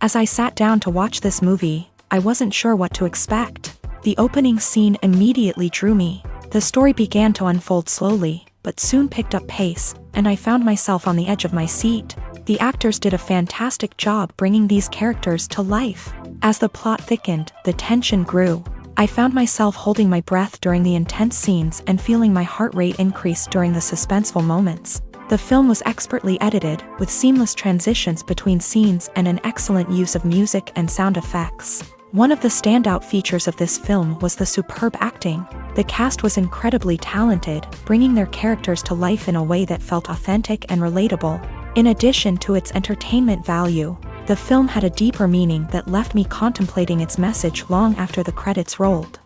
As I sat down to watch this movie, I wasn't sure what to expect. The opening scene immediately drew me. The story began to unfold slowly, but soon picked up pace, and I found myself on the edge of my seat. The actors did a fantastic job bringing these characters to life. As the plot thickened, the tension grew. I found myself holding my breath during the intense scenes and feeling my heart rate increase during the suspenseful moments. The film was expertly edited, with seamless transitions between scenes and an excellent use of music and sound effects. One of the standout features of this film was the superb acting. The cast was incredibly talented, bringing their characters to life in a way that felt authentic and relatable. In addition to its entertainment value, the film had a deeper meaning that left me contemplating its message long after the credits rolled.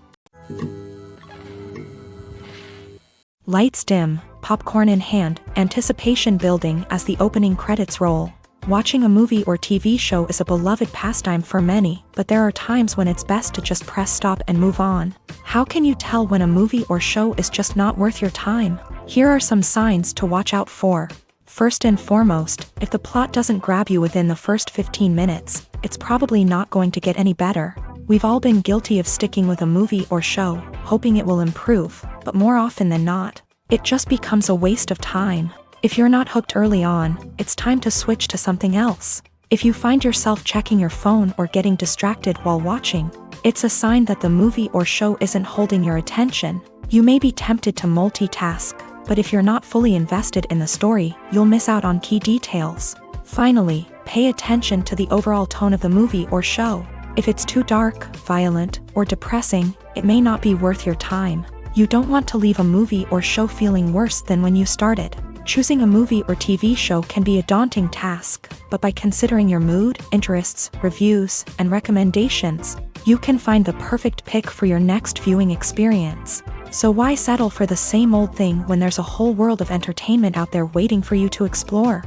Lights dim, popcorn in hand, anticipation building as the opening credits roll. Watching a movie or TV show is a beloved pastime for many, but there are times when it's best to just press stop and move on. How can you tell when a movie or show is just not worth your time? Here are some signs to watch out for. First and foremost, if the plot doesn't grab you within the first 15 minutes, it's probably not going to get any better. We've all been guilty of sticking with a movie or show, hoping it will improve, but more often than not, it just becomes a waste of time. If you're not hooked early on, it's time to switch to something else. If you find yourself checking your phone or getting distracted while watching, it's a sign that the movie or show isn't holding your attention. You may be tempted to multitask, but if you're not fully invested in the story, you'll miss out on key details. Finally, pay attention to the overall tone of the movie or show. If it's too dark, violent, or depressing, it may not be worth your time. You don't want to leave a movie or show feeling worse than when you started. Choosing a movie or TV show can be a daunting task, but by considering your mood, interests, reviews, and recommendations, you can find the perfect pick for your next viewing experience. So why settle for the same old thing when there's a whole world of entertainment out there waiting for you to explore?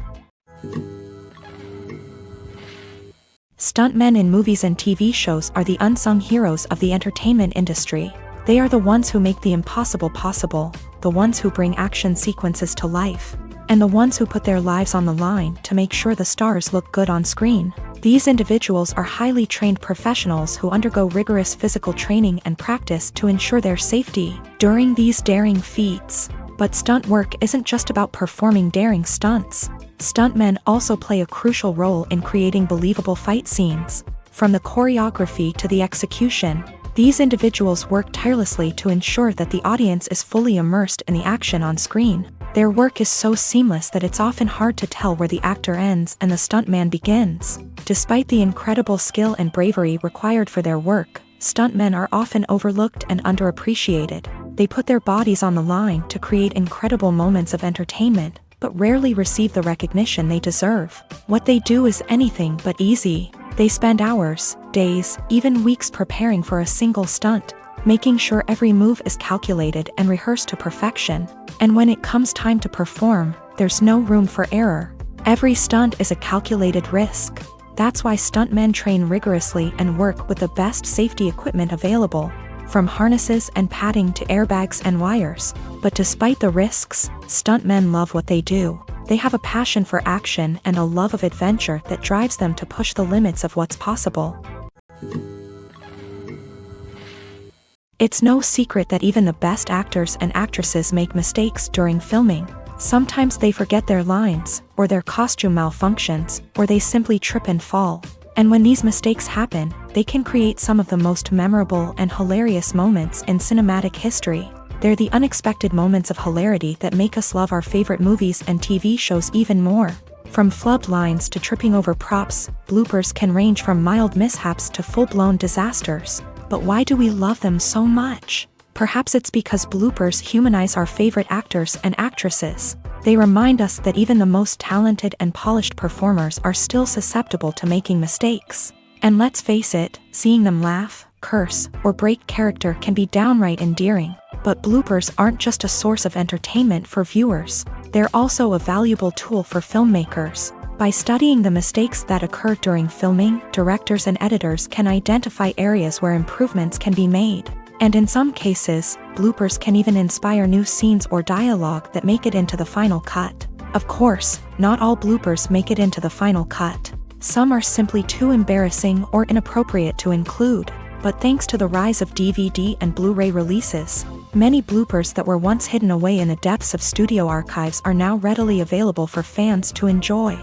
Stuntmen in movies and TV shows are the unsung heroes of the entertainment industry. They are the ones who make the impossible possible, the ones who bring action sequences to life, and the ones who put their lives on the line to make sure the stars look good on screen. These individuals are highly trained professionals who undergo rigorous physical training and practice to ensure their safety during these daring feats. But stunt work isn't just about performing daring stunts. Stuntmen also play a crucial role in creating believable fight scenes. From the choreography to the execution, these individuals work tirelessly to ensure that the audience is fully immersed in the action on screen. Their work is so seamless that it's often hard to tell where the actor ends and the stuntman begins. Despite the incredible skill and bravery required for their work, stuntmen are often overlooked and underappreciated. They put their bodies on the line to create incredible moments of entertainment, but rarely receive the recognition they deserve. What they do is anything but easy. They spend hours, days, even weeks preparing for a single stunt, making sure every move is calculated and rehearsed to perfection. And when it comes time to perform, there's no room for error. Every stunt is a calculated risk. That's why stuntmen train rigorously and work with the best safety equipment available, from harnesses and padding to airbags and wires. But despite the risks, stuntmen love what they do. They have a passion for action and a love of adventure that drives them to push the limits of what's possible. It's no secret that even the best actors and actresses make mistakes during filming. Sometimes they forget their lines, or their costume malfunctions, or they simply trip and fall. And when these mistakes happen, they can create some of the most memorable and hilarious moments in cinematic history. They're the unexpected moments of hilarity that make us love our favorite movies and TV shows even more. From flubbed lines to tripping over props, bloopers can range from mild mishaps to full-blown disasters. But why do we love them so much? Perhaps it's because bloopers humanize our favorite actors and actresses. They remind us that even the most talented and polished performers are still susceptible to making mistakes. And let's face it, seeing them laugh, curse, or break character can be downright endearing. But bloopers aren't just a source of entertainment for viewers. They're also a valuable tool for filmmakers. By studying the mistakes that occur during filming, directors and editors can identify areas where improvements can be made. And in some cases, bloopers can even inspire new scenes or dialogue that make it into the final cut. Of course, not all bloopers make it into the final cut. Some are simply too embarrassing or inappropriate to include. But thanks to the rise of DVD and Blu-ray releases, many bloopers that were once hidden away in the depths of studio archives are now readily available for fans to enjoy.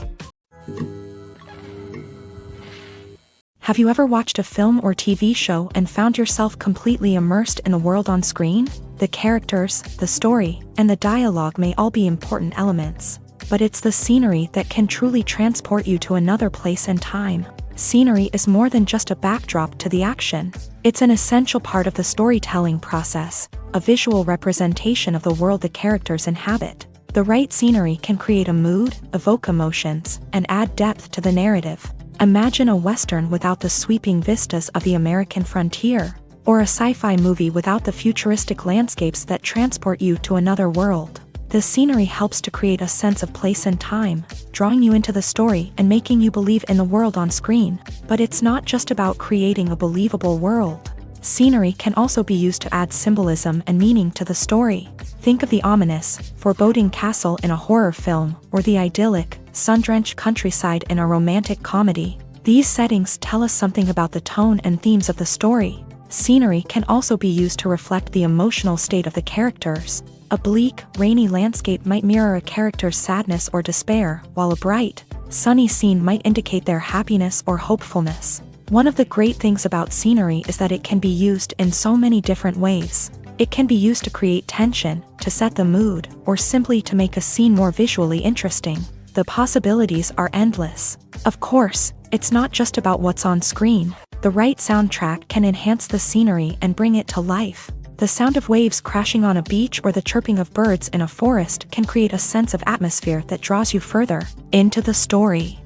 Have you ever watched a film or TV show and found yourself completely immersed in the world on screen? The characters, the story, and the dialogue may all be important elements, but it's the scenery that can truly transport you to another place and time. Scenery is more than just a backdrop to the action. It's an essential part of the storytelling process, a visual representation of the world the characters inhabit. The right scenery can create a mood, evoke emotions, and add depth to the narrative. Imagine a Western without the sweeping vistas of the American frontier, or a sci-fi movie without the futuristic landscapes that transport you to another world. The scenery helps to create a sense of place and time, drawing you into the story and making you believe in the world on screen. But it's not just about creating a believable world. Scenery can also be used to add symbolism and meaning to the story. Think of the ominous, foreboding castle in a horror film, or the idyllic, sun-drenched countryside in a romantic comedy. These settings tell us something about the tone and themes of the story. Scenery can also be used to reflect the emotional state of the characters. A bleak, rainy landscape might mirror a character's sadness or despair, while a bright, sunny scene might indicate their happiness or hopefulness. One of the great things about scenery is that it can be used in so many different ways. It can be used to create tension, to set the mood, or simply to make a scene more visually interesting. The possibilities are endless. Of course, it's not just about what's on screen. The right soundtrack can enhance the scenery and bring it to life. The sound of waves crashing on a beach or the chirping of birds in a forest can create a sense of atmosphere that draws you further into the story.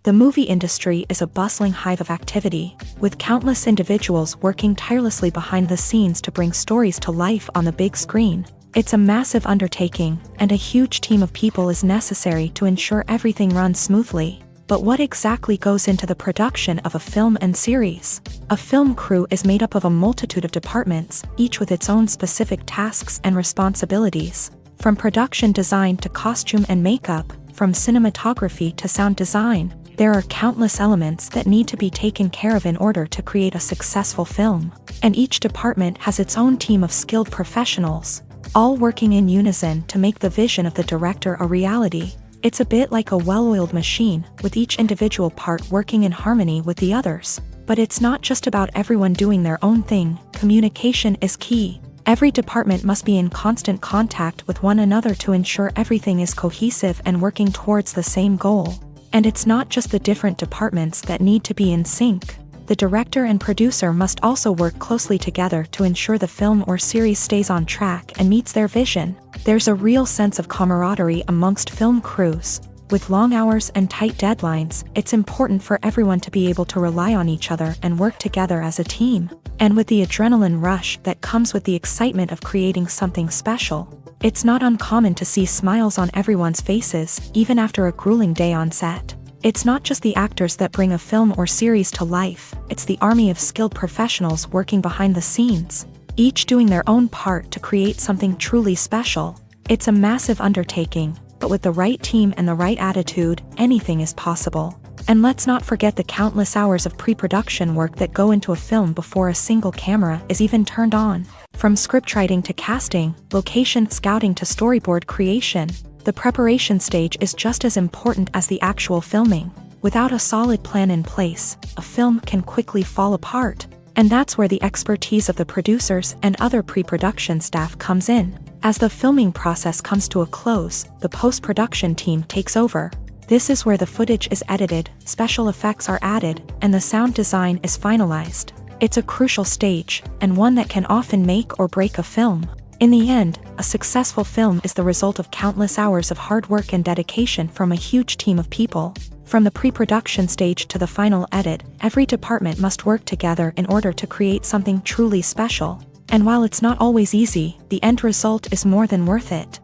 The movie industry is a bustling hive of activity, with countless individuals working tirelessly behind the scenes to bring stories to life on the big screen. It's a massive undertaking, and a huge team of people is necessary to ensure everything runs smoothly. But what exactly goes into the production of a film and series? A film crew is made up of a multitude of departments, each with its own specific tasks and responsibilities. From production design to costume and makeup, from cinematography to sound design, there are countless elements that need to be taken care of in order to create a successful film. And each department has its own team of skilled professionals, all working in unison to make the vision of the director a reality. It's a bit like a well-oiled machine, with each individual part working in harmony with the others. But it's not just about everyone doing their own thing. Communication is key. Every department must be in constant contact with one another to ensure everything is cohesive and working towards the same goal. And it's not just the different departments that need to be in sync. The director and producer must also work closely together to ensure the film or series stays on track and meets their vision. There's a real sense of camaraderie amongst film crews. With long hours and tight deadlines, it's important for everyone to be able to rely on each other and work together as a team. And with the adrenaline rush that comes with the excitement of creating something special, it's not uncommon to see smiles on everyone's faces, even after a grueling day on set. It's not just the actors that bring a film or series to life, it's the army of skilled professionals working behind the scenes, each doing their own part to create something truly special. It's a massive undertaking, but with the right team and the right attitude, anything is possible. And let's not forget the countless hours of pre-production work that go into a film before a single camera is even turned on. From scriptwriting to casting, location scouting to storyboard creation, the preparation stage is just as important as the actual filming. Without a solid plan in place, a film can quickly fall apart. And that's where the expertise of the producers and other pre-production staff comes in. As the filming process comes to a close, the post-production team takes over. This is where the footage is edited, special effects are added, and the sound design is finalized. It's a crucial stage, and one that can often make or break a film. In the end, a successful film is the result of countless hours of hard work and dedication from a huge team of people. From the pre-production stage to the final edit, every department must work together in order to create something truly special. And while it's not always easy, the end result is more than worth it.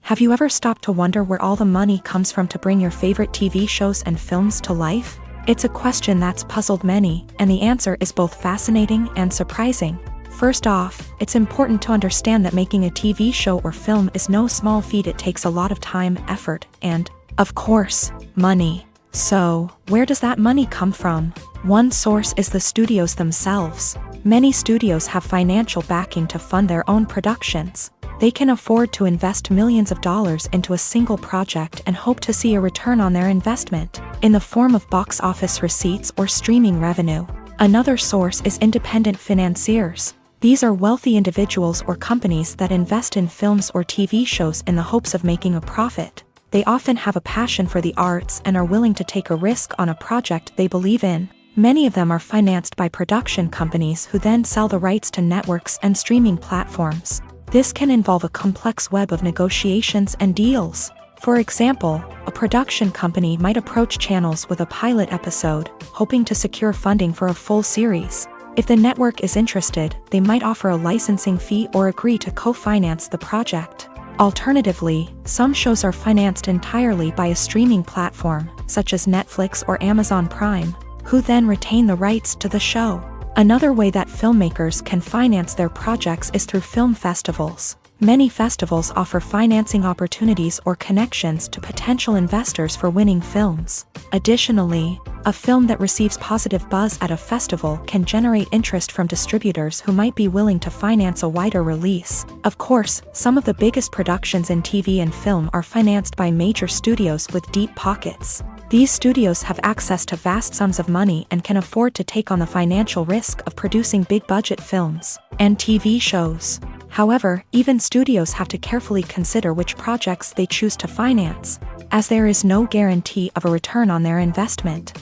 Have you ever stopped to wonder where all the money comes from to bring your favorite TV shows and films to life? It's a question that's puzzled many, and the answer is both fascinating and surprising. First off, it's important to understand that making a TV show or film is no small feat. It takes a lot of time, effort, and, of course, money. So, where does that money come from? One source is the studios themselves. Many studios have financial backing to fund their own productions. They can afford to invest millions of dollars into a single project and hope to see a return on their investment, in the form of box office receipts or streaming revenue. Another source is independent financiers. These are wealthy individuals or companies that invest in films or TV shows in the hopes of making a profit. They often have a passion for the arts and are willing to take a risk on a project they believe in. Many of them are financed by production companies who then sell the rights to networks and streaming platforms. This can involve a complex web of negotiations and deals. For example, a production company might approach channels with a pilot episode, hoping to secure funding for a full series. If the network is interested, they might offer a licensing fee or agree to co-finance the project. Alternatively, some shows are financed entirely by a streaming platform, such as Netflix or Amazon Prime, who then retain the rights to the show. Another way that filmmakers can finance their projects is through film festivals. Many festivals offer financing opportunities or connections to potential investors for winning films. Additionally, a film that receives positive buzz at a festival can generate interest from distributors who might be willing to finance a wider release. Of course, some of the biggest productions in TV and film are financed by major studios with deep pockets. These studios have access to vast sums of money and can afford to take on the financial risk of producing big-budget films and TV shows. However, even studios have to carefully consider which projects they choose to finance, as there is no guarantee of a return on their investment.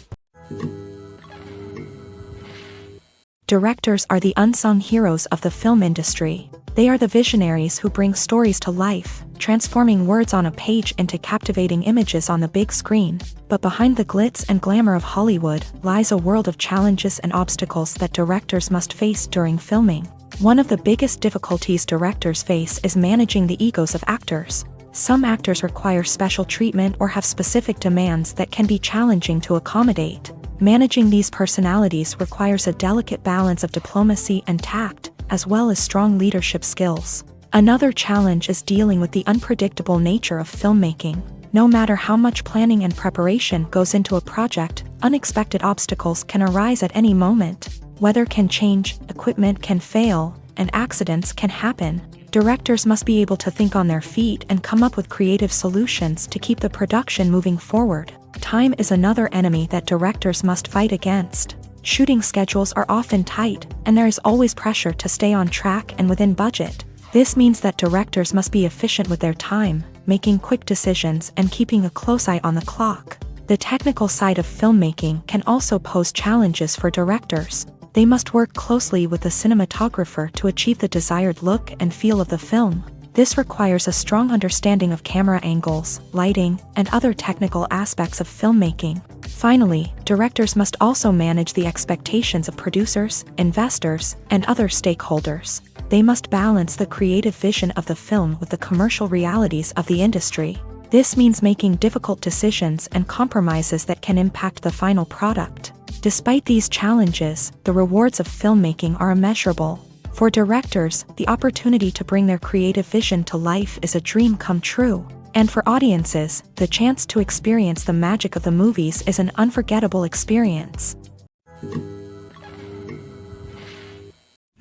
Directors are the unsung heroes of the film industry. They are the visionaries who bring stories to life, transforming words on a page into captivating images on the big screen. But behind the glitz and glamour of Hollywood lies a world of challenges and obstacles that directors must face during filming. One of the biggest difficulties directors face is managing the egos of actors. Some actors require special treatment or have specific demands that can be challenging to accommodate. Managing these personalities requires a delicate balance of diplomacy and tact, as well as strong leadership skills. Another challenge is dealing with the unpredictable nature of filmmaking. No matter how much planning and preparation goes into a project, unexpected obstacles can arise at any moment. Weather can change, equipment can fail, and accidents can happen. Directors must be able to think on their feet and come up with creative solutions to keep the production moving forward. Time is another enemy that directors must fight against. Shooting schedules are often tight, and there is always pressure to stay on track and within budget. This means that directors must be efficient with their time, making quick decisions and keeping a close eye on the clock. The technical side of filmmaking can also pose challenges for directors. They must work closely with the cinematographer to achieve the desired look and feel of the film. This requires a strong understanding of camera angles, lighting, and other technical aspects of filmmaking. Finally, directors must also manage the expectations of producers, investors, and other stakeholders. They must balance the creative vision of the film with the commercial realities of the industry. This means making difficult decisions and compromises that can impact the final product. Despite these challenges, the rewards of filmmaking are immeasurable. For directors, the opportunity to bring their creative vision to life is a dream come true. And for audiences, the chance to experience the magic of the movies is an unforgettable experience.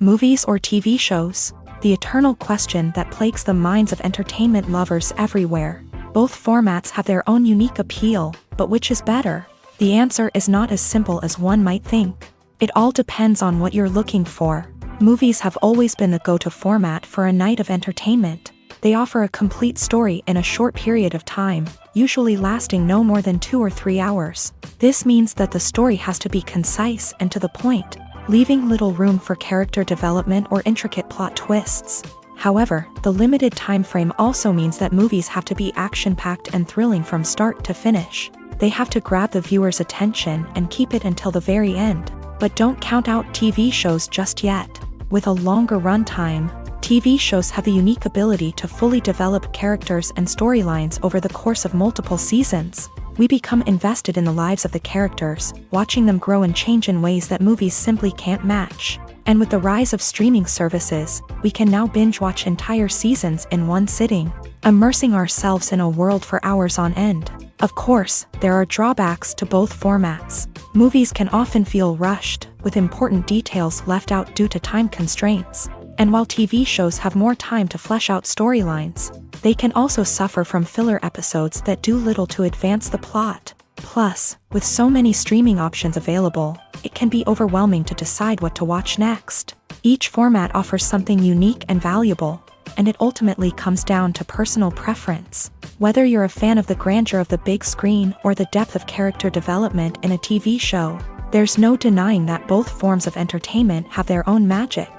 Movies or TV shows? The eternal question that plagues the minds of entertainment lovers everywhere. Both formats have their own unique appeal, but which is better? The answer is not as simple as one might think. It all depends on what you're looking for. Movies have always been the go-to format for a night of entertainment. They offer a complete story in a short period of time, usually lasting no more than 2 or 3 hours. This means that the story has to be concise and to the point, leaving little room for character development or intricate plot twists. However, the limited time frame also means that movies have to be action-packed and thrilling from start to finish. They have to grab the viewer's attention and keep it until the very end. But don't count out TV shows just yet. With a longer runtime, TV shows have the unique ability to fully develop characters and storylines over the course of multiple seasons. We become invested in the lives of the characters, watching them grow and change in ways that movies simply can't match. And with the rise of streaming services, we can now binge-watch entire seasons in one sitting, immersing ourselves in a world for hours on end. Of course, there are drawbacks to both formats. Movies can often feel rushed, with important details left out due to time constraints. And while TV shows have more time to flesh out storylines, they can also suffer from filler episodes that do little to advance the plot. Plus, with so many streaming options available, it can be overwhelming to decide what to watch next. Each format offers something unique and valuable, and it ultimately comes down to personal preference. Whether you're a fan of the grandeur of the big screen or the depth of character development in a TV show, there's no denying that both forms of entertainment have their own magic.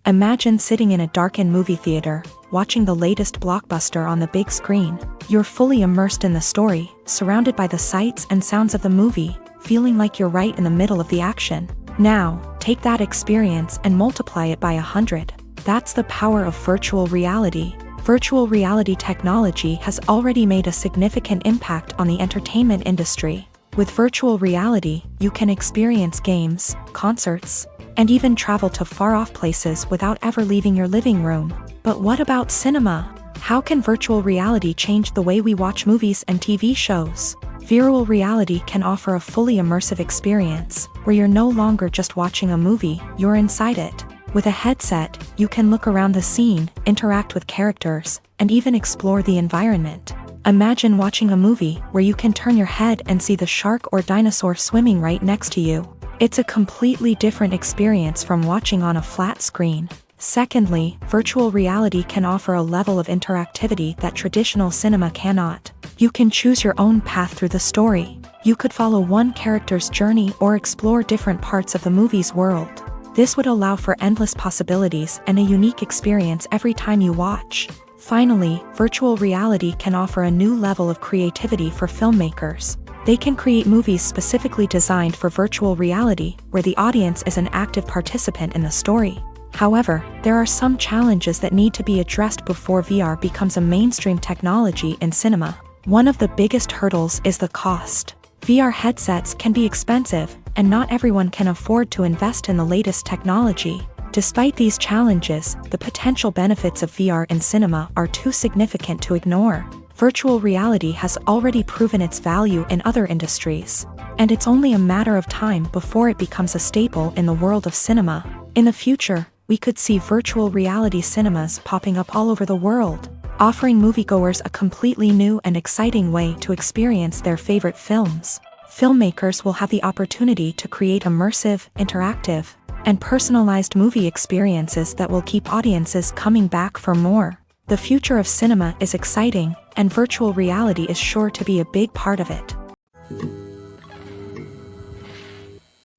Imagine sitting in a darkened movie theater, watching the latest blockbuster on the big screen. You're fully immersed in the story, surrounded by the sights and sounds of the movie, feeling like you're right in the middle of the action. Now, take that experience and multiply it by 100. That's the power of virtual reality. Virtual reality technology has already made a significant impact on the entertainment industry. With virtual reality, you can experience games, concerts, and even travel to far-off places without ever leaving your living room. But what about cinema? How can virtual reality change the way we watch movies and TV shows? Virtual reality can offer a fully immersive experience, where you're no longer just watching a movie, you're inside it. With a headset, you can look around the scene, interact with characters, and even explore the environment. Imagine watching a movie where you can turn your head and see the shark or dinosaur swimming right next to you. It's a completely different experience from watching on a flat screen. Secondly, virtual reality can offer a level of interactivity that traditional cinema cannot. You can choose your own path through the story. You could follow one character's journey or explore different parts of the movie's world. This would allow for endless possibilities and a unique experience every time you watch. Finally, virtual reality can offer a new level of creativity for filmmakers. They can create movies specifically designed for virtual reality, where the audience is an active participant in the story. However, there are some challenges that need to be addressed before VR becomes a mainstream technology in cinema. One of the biggest hurdles is the cost. VR headsets can be expensive, and not everyone can afford to invest in the latest technology. Despite these challenges, the potential benefits of VR in cinema are too significant to ignore. Virtual reality has already proven its value in other industries, and it's only a matter of time before it becomes a staple in the world of cinema. In the future, we could see virtual reality cinemas popping up all over the world, offering moviegoers a completely new and exciting way to experience their favorite films. Filmmakers will have the opportunity to create immersive, interactive, and personalized movie experiences that will keep audiences coming back for more. The future of cinema is exciting, and virtual reality is sure to be a big part of it.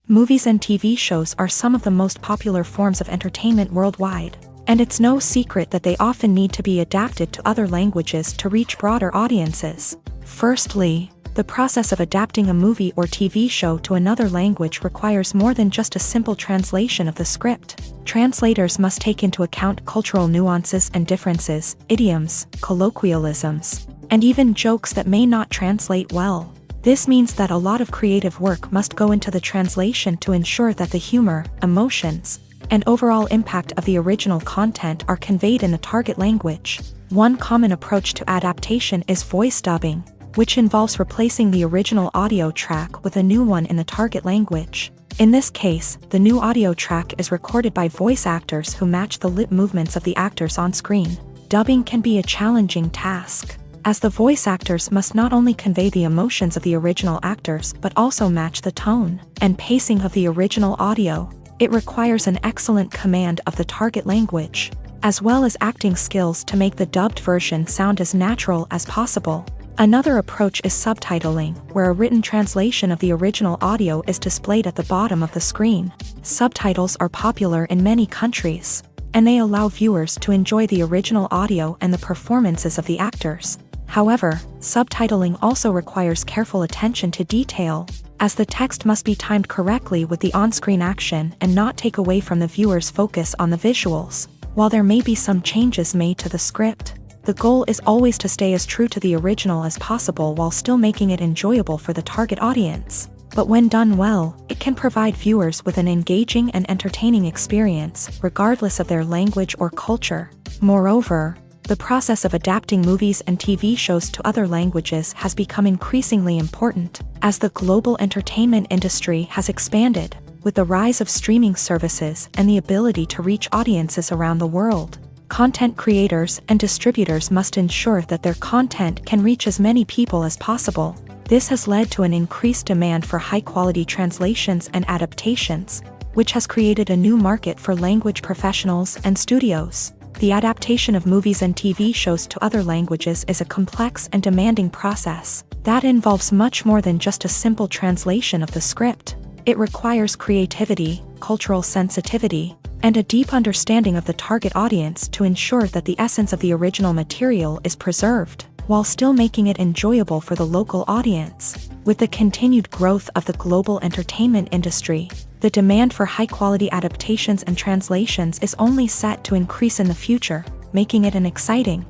Movies and TV shows are some of the most popular forms of entertainment worldwide, and it's no secret that they often need to be adapted to other languages to reach broader audiences. Firstly, the process of adapting a movie or TV show to another language requires more than just a simple translation of the script. Translators must take into account cultural nuances and differences, idioms, colloquialisms, and even jokes that may not translate well. This means that a lot of creative work must go into the translation to ensure that the humor, emotions, and overall impact of the original content are conveyed in the target language. One common approach to adaptation is voice dubbing, which involves replacing the original audio track with a new one in the target language. In this case, the new audio track is recorded by voice actors who match the lip movements of the actors on screen. Dubbing can be a challenging task, as the voice actors must not only convey the emotions of the original actors but also match the tone and pacing of the original audio. It requires an excellent command of the target language, as well as acting skills to make the dubbed version sound as natural as possible. Another approach is subtitling, where a written translation of the original audio is displayed at the bottom of the screen. Subtitles are popular in many countries, and they allow viewers to enjoy the original audio and the performances of the actors. However, subtitling also requires careful attention to detail, as the text must be timed correctly with the on-screen action and not take away from the viewer's focus on the visuals. While there may be some changes made to the script, the goal is always to stay as true to the original as possible while still making it enjoyable for the target audience. But when done well, it can provide viewers with an engaging and entertaining experience, regardless of their language or culture. Moreover, the process of adapting movies and TV shows to other languages has become increasingly important, as the global entertainment industry has expanded, with the rise of streaming services and the ability to reach audiences around the world. Content creators and distributors must ensure that their content can reach as many people as possible. This has led to an increased demand for high-quality translations and adaptations, which has created a new market for language professionals and studios. The adaptation of movies and TV shows to other languages is a complex and demanding process that involves much more than just a simple translation of the script. It requires creativity, cultural sensitivity, and a deep understanding of the target audience to ensure that the essence of the original material is preserved, while still making it enjoyable for the local audience. With the continued growth of the global entertainment industry, the demand for high-quality adaptations and translations is only set to increase in the future, making it an exciting.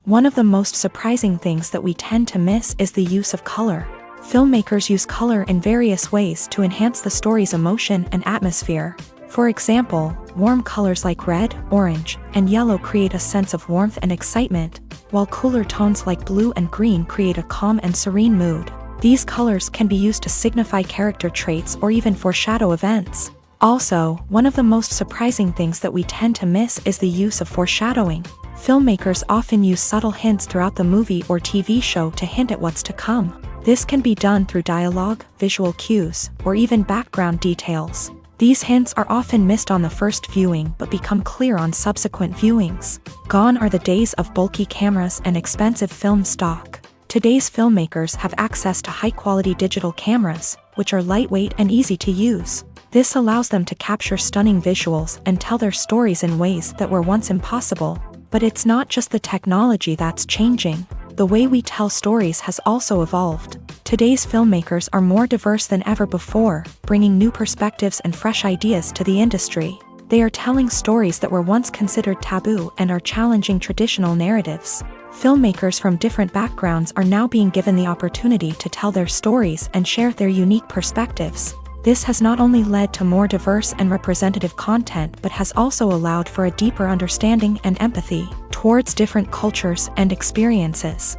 One of the most surprising things that we tend to miss is the use of color. Filmmakers use color in various ways to enhance the story's emotion and atmosphere. For example, warm colors like red, orange, and yellow create a sense of warmth and excitement, while cooler tones like blue and green create a calm and serene mood. These colors can be used to signify character traits or even foreshadow events. Also, one of the most surprising things that we tend to miss is the use of foreshadowing. Filmmakers often use subtle hints throughout the movie or TV show to hint at what's to come. This can be done through dialogue, visual cues, or even background details. These hints are often missed on the first viewing but become clear on subsequent viewings. Gone are the days of bulky cameras and expensive film stock. Today's filmmakers have access to high-quality digital cameras, which are lightweight and easy to use. This allows them to capture stunning visuals and tell their stories in ways that were once impossible. But it's not just the technology that's changing. The way we tell stories has also evolved. Today's filmmakers are more diverse than ever before, bringing new perspectives and fresh ideas to the industry. They are telling stories that were once considered taboo and are challenging traditional narratives. Filmmakers from different backgrounds are now being given the opportunity to tell their stories and share their unique perspectives. This has not only led to more diverse and representative content but has also allowed for a deeper understanding and empathy towards different cultures and experiences.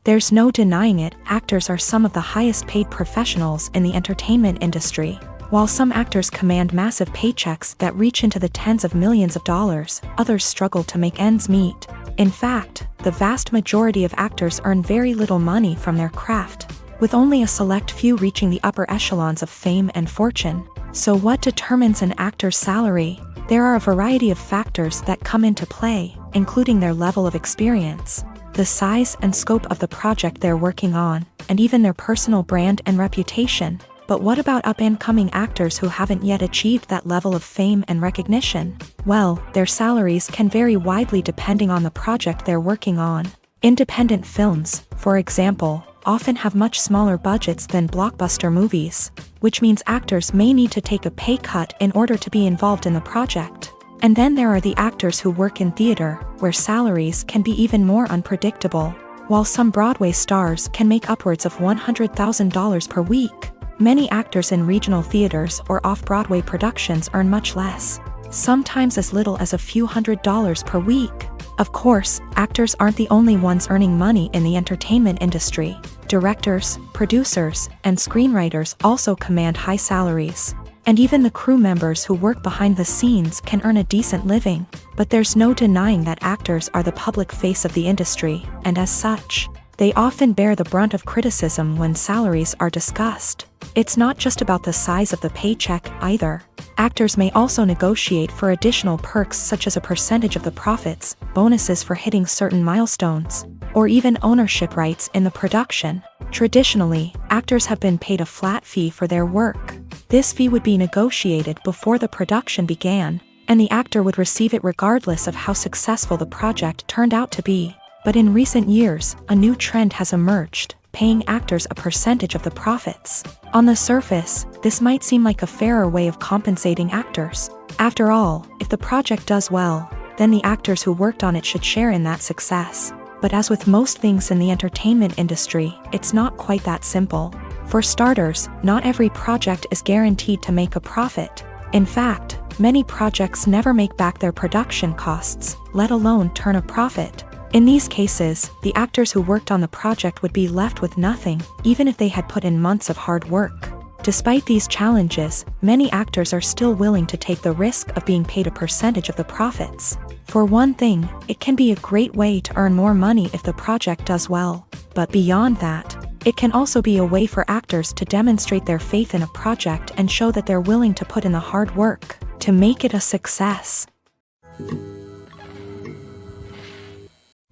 There's no denying it, actors are some of the highest paid professionals in the entertainment industry. While some actors command massive paychecks that reach into the tens of millions of dollars, others struggle to make ends meet. In fact, the vast majority of actors earn very little money from their craft, with only a select few reaching the upper echelons of fame and fortune. So what determines an actor's salary? There are a variety of factors that come into play, including their level of experience, the size and scope of the project they're working on, and even their personal brand and reputation. But what about up-and-coming actors who haven't yet achieved that level of fame and recognition? Well, their salaries can vary widely depending on the project they're working on. Independent films, for example, often have much smaller budgets than blockbuster movies, which means actors may need to take a pay cut in order to be involved in the project. And then there are the actors who work in theater, where salaries can be even more unpredictable. While some Broadway stars can make upwards of $100,000 per week, many actors in regional theaters or off-Broadway productions earn much less, sometimes as little as a few $100s per week. Of course, actors aren't the only ones earning money in the entertainment industry. Directors, producers, and screenwriters also command high salaries. And even the crew members who work behind the scenes can earn a decent living. But there's no denying that actors are the public face of the industry, and as such, they often bear the brunt of criticism when salaries are discussed. It's not just about the size of the paycheck either. Actors may also negotiate for additional perks such as a percentage of the profits, bonuses for hitting certain milestones, or even ownership rights in the production. Traditionally, actors have been paid a flat fee for their work. This fee would be negotiated before the production began, and the actor would receive it regardless of how successful the project turned out to be. But in recent years, a new trend has emerged, paying actors a percentage of the profits. On the surface, this might seem like a fairer way of compensating actors. After all, if the project does well, then the actors who worked on it should share in that success. But as with most things in the entertainment industry, it's not quite that simple. For starters, not every project is guaranteed to make a profit. In fact, many projects never make back their production costs, let alone turn a profit. In these cases, the actors who worked on the project would be left with nothing, even if they had put in months of hard work. Despite these challenges, many actors are still willing to take the risk of being paid a percentage of the profits. For one thing, it can be a great way to earn more money if the project does well. But beyond that, it can also be a way for actors to demonstrate their faith in a project and show that they're willing to put in the hard work to make it a success.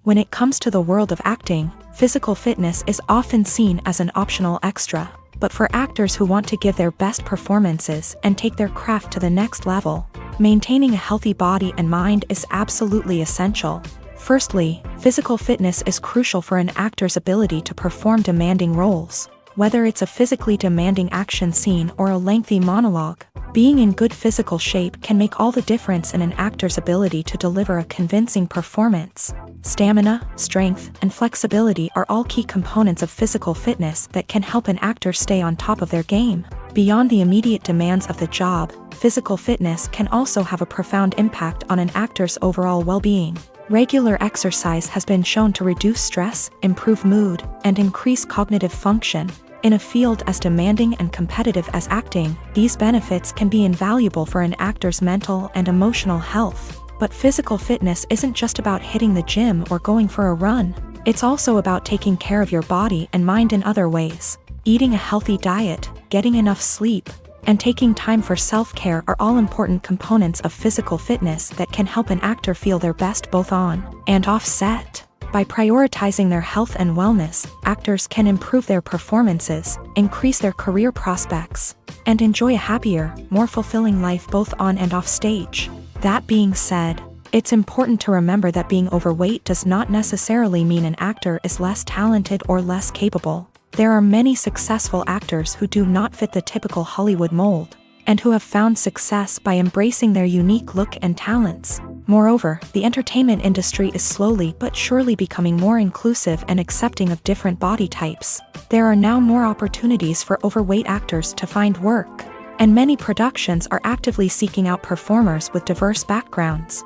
When it comes to the world of acting, physical fitness is often seen as an optional extra. But for actors who want to give their best performances and take their craft to the next level, maintaining a healthy body and mind is absolutely essential. Firstly, physical fitness is crucial for an actor's ability to perform demanding roles. Whether it's a physically demanding action scene or a lengthy monologue, being in good physical shape can make all the difference in an actor's ability to deliver a convincing performance. Stamina, strength, and flexibility are all key components of physical fitness that can help an actor stay on top of their game. Beyond the immediate demands of the job, physical fitness can also have a profound impact on an actor's overall well-being. Regular exercise has been shown to reduce stress, improve mood, and increase cognitive function. In a field as demanding and competitive as acting, these benefits can be invaluable for an actor's mental and emotional health. But physical fitness isn't just about hitting the gym or going for a run. It's also about taking care of your body and mind in other ways. Eating a healthy diet, getting enough sleep, and taking time for self-care are all important components of physical fitness that can help an actor feel their best both on and off set. By prioritizing their health and wellness, actors can improve their performances, increase their career prospects, and enjoy a happier, more fulfilling life both on and off stage. That being said, it's important to remember that being overweight does not necessarily mean an actor is less talented or less capable. There are many successful actors who do not fit the typical Hollywood mold, and who have found success by embracing their unique look and talents. Moreover, the entertainment industry is slowly but surely becoming more inclusive and accepting of different body types. There are now more opportunities for overweight actors to find work, and many productions are actively seeking out performers with diverse backgrounds.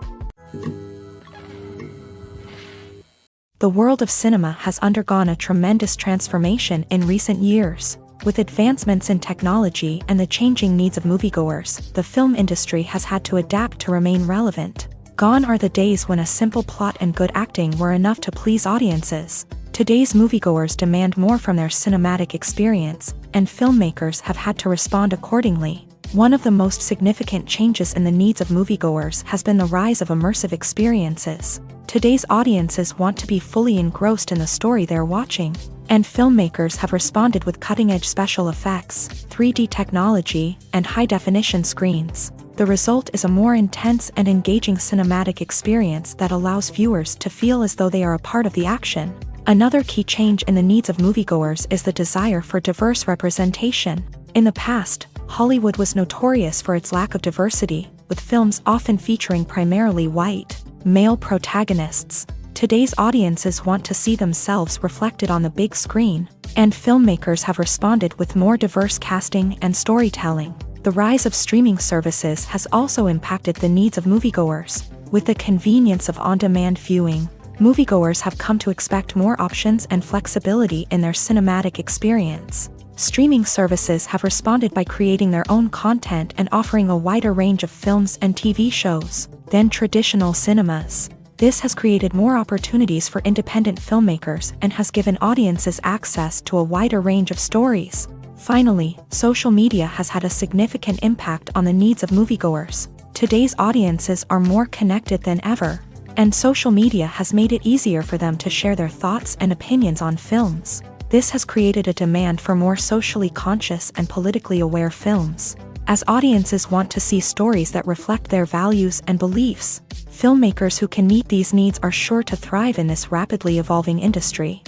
The world of cinema has undergone a tremendous transformation in recent years. With advancements in technology and the changing needs of moviegoers, the film industry has had to adapt to remain relevant. Gone are the days when a simple plot and good acting were enough to please audiences. Today's moviegoers demand more from their cinematic experience, and filmmakers have had to respond accordingly. One of the most significant changes in the needs of moviegoers has been the rise of immersive experiences. Today's audiences want to be fully engrossed in the story they're watching, and filmmakers have responded with cutting-edge special effects, 3D technology, and high-definition screens. The result is a more intense and engaging cinematic experience that allows viewers to feel as though they are a part of the action. Another key change in the needs of moviegoers is the desire for diverse representation. In the past, Hollywood was notorious for its lack of diversity, with films often featuring primarily white, male protagonists. Today's audiences want to see themselves reflected on the big screen, and filmmakers have responded with more diverse casting and storytelling. The rise of streaming services has also impacted the needs of moviegoers. With the convenience of on-demand viewing, moviegoers have come to expect more options and flexibility in their cinematic experience. Streaming services have responded by creating their own content and offering a wider range of films and TV shows than traditional cinemas. This has created more opportunities for independent filmmakers and has given audiences access to a wider range of stories. Finally, social media has had a significant impact on the needs of moviegoers. Today's audiences are more connected than ever, and social media has made it easier for them to share their thoughts and opinions on films. This has created a demand for more socially conscious and politically aware films. As audiences want to see stories that reflect their values and beliefs, filmmakers who can meet these needs are sure to thrive in this rapidly evolving industry.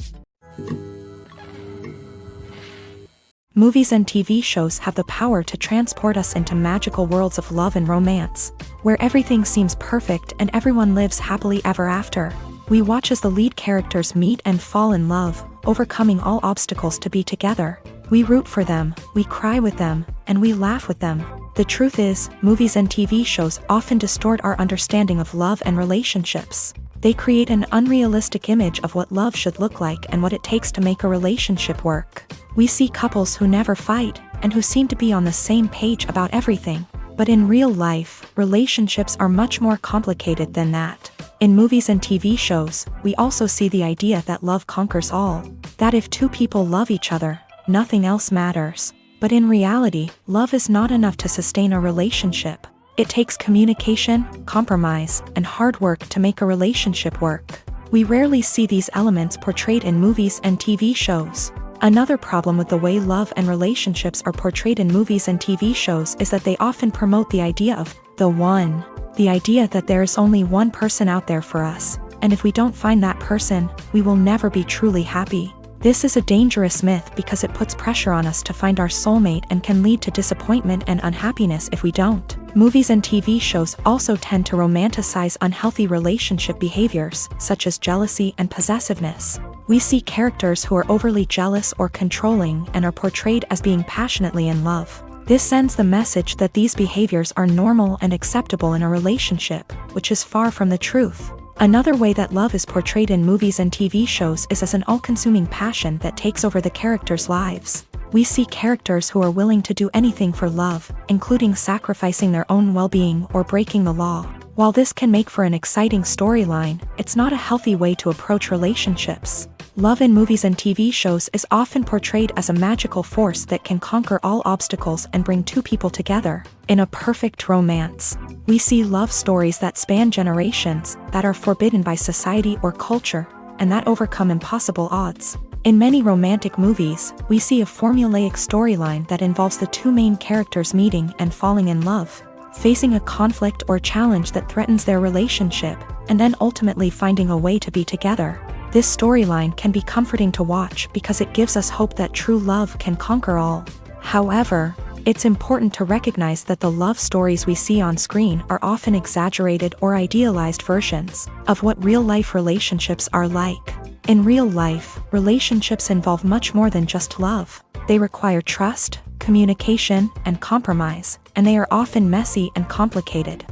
Movies and TV shows have the power to transport us into magical worlds of love and romance, where everything seems perfect and everyone lives happily ever after. We watch as the lead characters meet and fall in love, overcoming all obstacles to be together. We root for them, we cry with them, and we laugh with them. The truth is, movies and TV shows often distort our understanding of love and relationships. They create an unrealistic image of what love should look like and what it takes to make a relationship work. We see couples who never fight, and who seem to be on the same page about everything. But in real life, relationships are much more complicated than that. In movies and TV shows, we also see the idea that love conquers all. That if two people love each other, nothing else matters. But in reality, love is not enough to sustain a relationship. It takes communication, compromise, and hard work to make a relationship work. We rarely see these elements portrayed in movies and TV shows. Another problem with the way love and relationships are portrayed in movies and TV shows is that they often promote the idea of the one. The idea that there is only one person out there for us, and if we don't find that person, we will never be truly happy. This is a dangerous myth because it puts pressure on us to find our soulmate and can lead to disappointment and unhappiness if we don't. Movies and TV shows also tend to romanticize unhealthy relationship behaviors, such as jealousy and possessiveness. We see characters who are overly jealous or controlling and are portrayed as being passionately in love. This sends the message that these behaviors are normal and acceptable in a relationship, which is far from the truth. Another way that love is portrayed in movies and TV shows is as an all-consuming passion that takes over the characters' lives. We see characters who are willing to do anything for love, including sacrificing their own well-being or breaking the law. While this can make for an exciting storyline, it's not a healthy way to approach relationships. Love in movies and TV shows is often portrayed as a magical force that can conquer all obstacles and bring two people together. In a perfect romance, we see love stories that span generations, that are forbidden by society or culture, and that overcome impossible odds. In many romantic movies, we see a formulaic storyline that involves the two main characters meeting and falling in love, facing a conflict or challenge that threatens their relationship, and then ultimately finding a way to be together. This storyline can be comforting to watch because it gives us hope that true love can conquer all. However, it's important to recognize that the love stories we see on screen are often exaggerated or idealized versions of what real-life relationships are like. In real life, relationships involve much more than just love. They require trust, communication, and compromise, and they are often messy and complicated.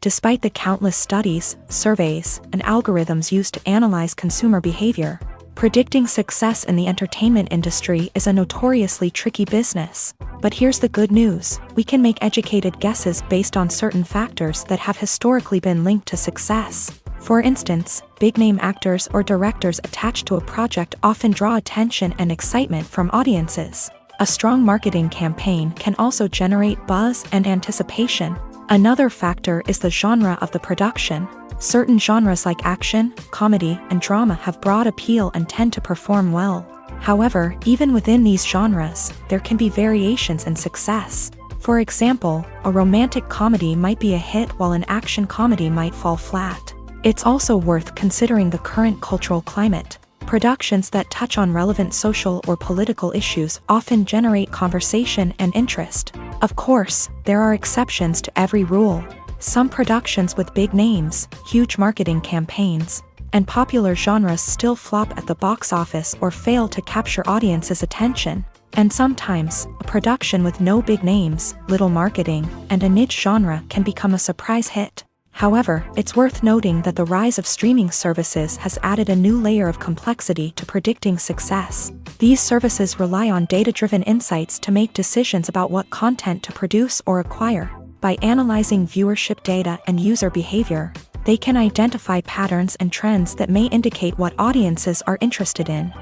Despite the countless studies, surveys, and algorithms used to analyze consumer behavior, predicting success in the entertainment industry is a notoriously tricky business. But here's the good news: we can make educated guesses based on certain factors that have historically been linked to success. For instance, big-name actors or directors attached to a project often draw attention and excitement from audiences. A strong marketing campaign can also generate buzz and anticipation. Another factor is the genre of the production. Certain genres like action, comedy, and drama have broad appeal and tend to perform well. However, even within these genres, there can be variations in success. For example, a romantic comedy might be a hit while an action comedy might fall flat. It's also worth considering the current cultural climate. Productions that touch on relevant social or political issues often generate conversation and interest. Of course, there are exceptions to every rule. Some productions with big names, huge marketing campaigns, and popular genres still flop at the box office or fail to capture audiences' attention. And sometimes, a production with no big names, little marketing, and a niche genre can become a surprise hit. However, it's worth noting that the rise of streaming services has added a new layer of complexity to predicting success. These services rely on data-driven insights to make decisions about what content to produce or acquire. By analyzing viewership data and user behavior, they can identify patterns and trends that may indicate what audiences are interested in.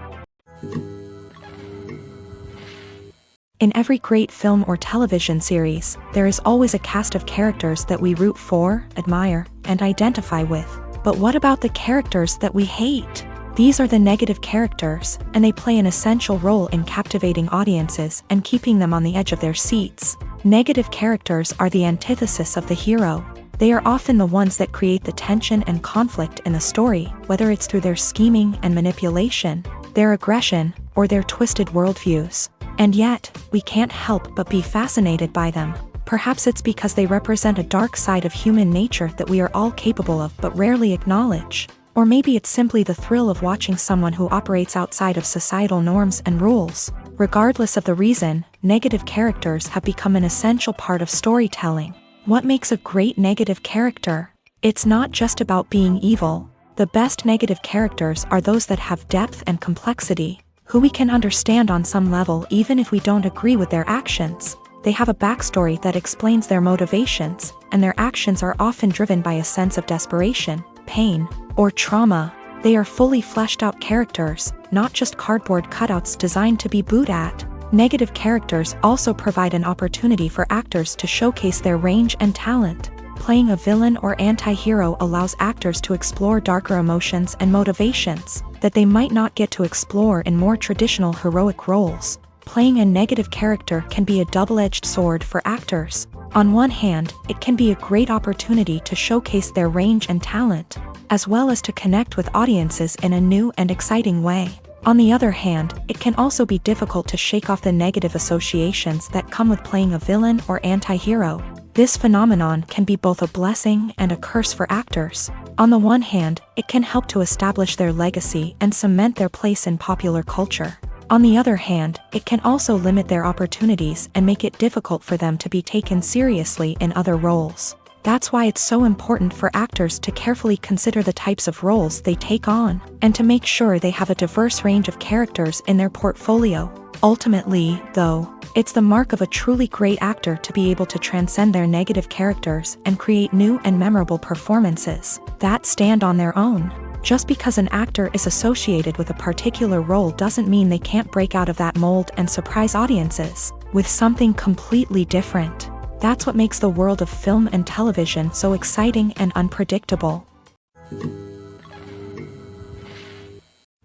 In every great film or television series, there is always a cast of characters that we root for, admire, and identify with. But what about the characters that we hate? These are the negative characters, and they play an essential role in captivating audiences and keeping them on the edge of their seats. Negative characters are the antithesis of the hero. They are often the ones that create the tension and conflict in the story, whether it's through their scheming and manipulation, their aggression, or their twisted worldviews. And yet, we can't help but be fascinated by them. Perhaps it's because they represent a dark side of human nature that we are all capable of but rarely acknowledge. Or maybe it's simply the thrill of watching someone who operates outside of societal norms and rules. Regardless of the reason, negative characters have become an essential part of storytelling. What makes a great negative character? It's not just about being evil. The best negative characters are those that have depth and complexity, who we can understand on some level even if we don't agree with their actions. They have a backstory that explains their motivations, and their actions are often driven by a sense of desperation, pain, or trauma. They are fully fleshed out characters, not just cardboard cutouts designed to be booed at. Negative characters also provide an opportunity for actors to showcase their range and talent. Playing a villain or anti-hero allows actors to explore darker emotions and motivations that they might not get to explore in more traditional heroic roles. Playing a negative character can be a double-edged sword for actors. On one hand, it can be a great opportunity to showcase their range and talent, as well as to connect with audiences in a new and exciting way. On the other hand, it can also be difficult to shake off the negative associations that come with playing a villain or anti-hero. This phenomenon can be both a blessing and a curse for actors. On the one hand, it can help to establish their legacy and cement their place in popular culture. On the other hand, it can also limit their opportunities and make it difficult for them to be taken seriously in other roles. That's why it's so important for actors to carefully consider the types of roles they take on, and to make sure they have a diverse range of characters in their portfolio. Ultimately, though, it's the mark of a truly great actor to be able to transcend their negative characters and create new and memorable performances that stand on their own. Just because an actor is associated with a particular role doesn't mean they can't break out of that mold and surprise audiences with something completely different. That's what makes the world of film and television so exciting and unpredictable.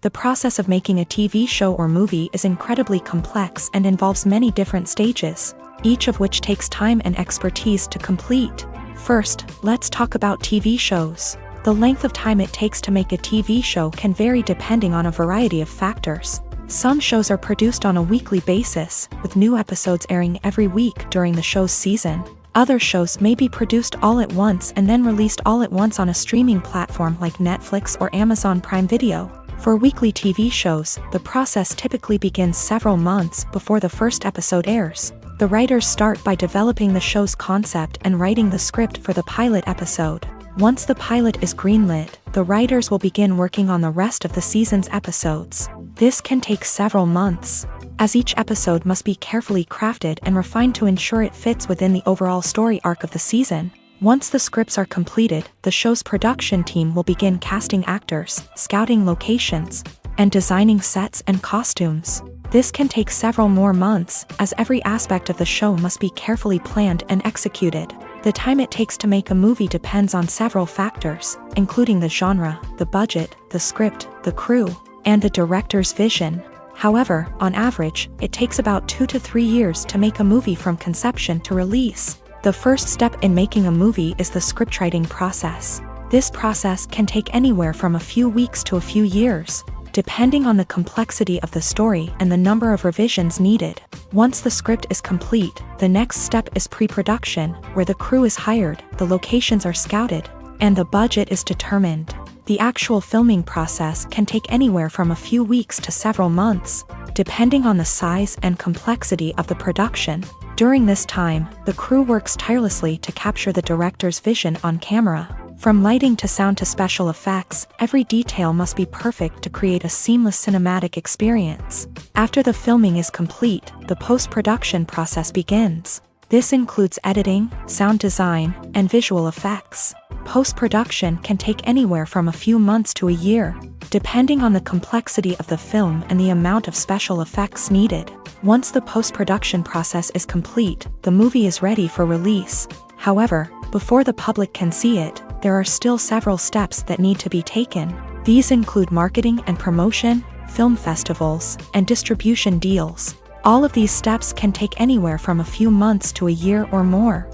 The process of making a TV show or movie is incredibly complex and involves many different stages, each of which takes time and expertise to complete. First, let's talk about TV shows. The length of time it takes to make a TV show can vary depending on a variety of factors. Some shows are produced on a weekly basis, with new episodes airing every week during the show's season. Other shows may be produced all at once and then released all at once on a streaming platform like Netflix or Amazon Prime Video. For weekly TV shows, the process typically begins several months before the first episode airs. The writers start by developing the show's concept and writing the script for the pilot episode. Once the pilot is greenlit, the writers will begin working on the rest of the season's episodes. This can take several months, as each episode must be carefully crafted and refined to ensure it fits within the overall story arc of the season. Once the scripts are completed, the show's production team will begin casting actors, scouting locations, and designing sets and costumes. This can take several more months, as every aspect of the show must be carefully planned and executed. The time it takes to make a movie depends on several factors, including the genre, the budget, the script, the crew, and the director's vision. However, on average, it takes about 2 to 3 years to make a movie from conception to release. The first step in making a movie is the scriptwriting process. This process can take anywhere from a few weeks to a few years, depending on the complexity of the story and the number of revisions needed. Once the script is complete, the next step is pre-production, where the crew is hired, the locations are scouted, and the budget is determined. The actual filming process can take anywhere from a few weeks to several months, depending on the size and complexity of the production. During this time, the crew works tirelessly to capture the director's vision on camera. From lighting to sound to special effects, every detail must be perfect to create a seamless cinematic experience. After the filming is complete, the post-production process begins. This includes editing, sound design, and visual effects. Post-production can take anywhere from a few months to a year, depending on the complexity of the film and the amount of special effects needed. Once the post-production process is complete, the movie is ready for release. However, before the public can see it, there are still several steps that need to be taken. These include marketing and promotion, film festivals, and distribution deals. All of these steps can take anywhere from a few months to a year or more.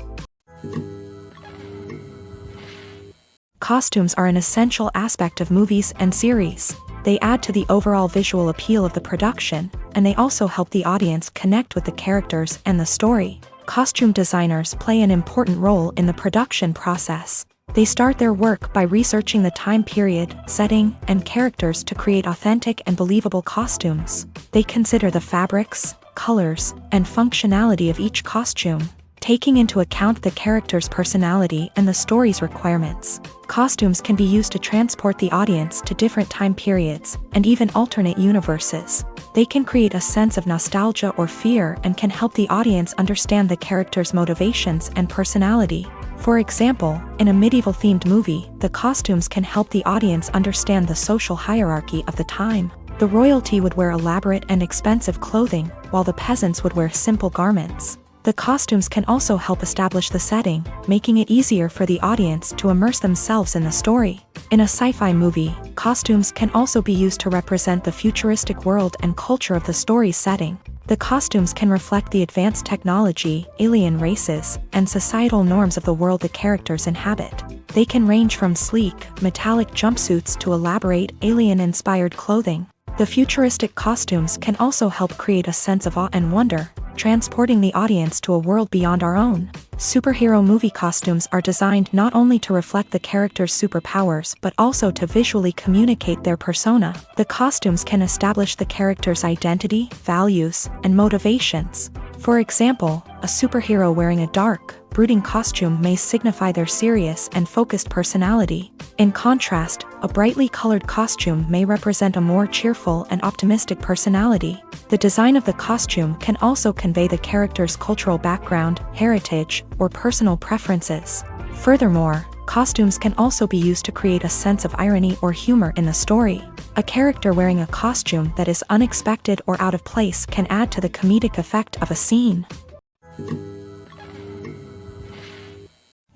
Costumes are an essential aspect of movies and series. They add to the overall visual appeal of the production, and they also help the audience connect with the characters and the story. Costume designers play an important role in the production process. They start their work by researching the time period, setting, and characters to create authentic and believable costumes. They consider the fabrics, colors, and functionality of each costume, taking into account the character's personality and the story's requirements. Costumes can be used to transport the audience to different time periods and even alternate universes. They can create a sense of nostalgia or fear and can help the audience understand the character's motivations and personality. For example, in a medieval-themed movie, the costumes can help the audience understand the social hierarchy of the time. The royalty would wear elaborate and expensive clothing, while the peasants would wear simple garments. The costumes can also help establish the setting, making it easier for the audience to immerse themselves in the story. In a sci-fi movie, costumes can also be used to represent the futuristic world and culture of the story's setting. The costumes can reflect the advanced technology, alien races, and societal norms of the world the characters inhabit. They can range from sleek, metallic jumpsuits to elaborate, alien-inspired clothing. The futuristic costumes can also help create a sense of awe and wonder, transporting the audience to a world beyond our own. Superhero movie costumes are designed not only to reflect the character's superpowers but also to visually communicate their persona. The costumes can establish the character's identity, values, and motivations. For example, a superhero wearing a dark, brooding costume may signify their serious and focused personality. In contrast, a brightly colored costume may represent a more cheerful and optimistic personality. The design of the costume can also convey the character's cultural background, heritage, or personal preferences. Furthermore, costumes can also be used to create a sense of irony or humor in the story. A character wearing a costume that is unexpected or out of place can add to the comedic effect of a scene.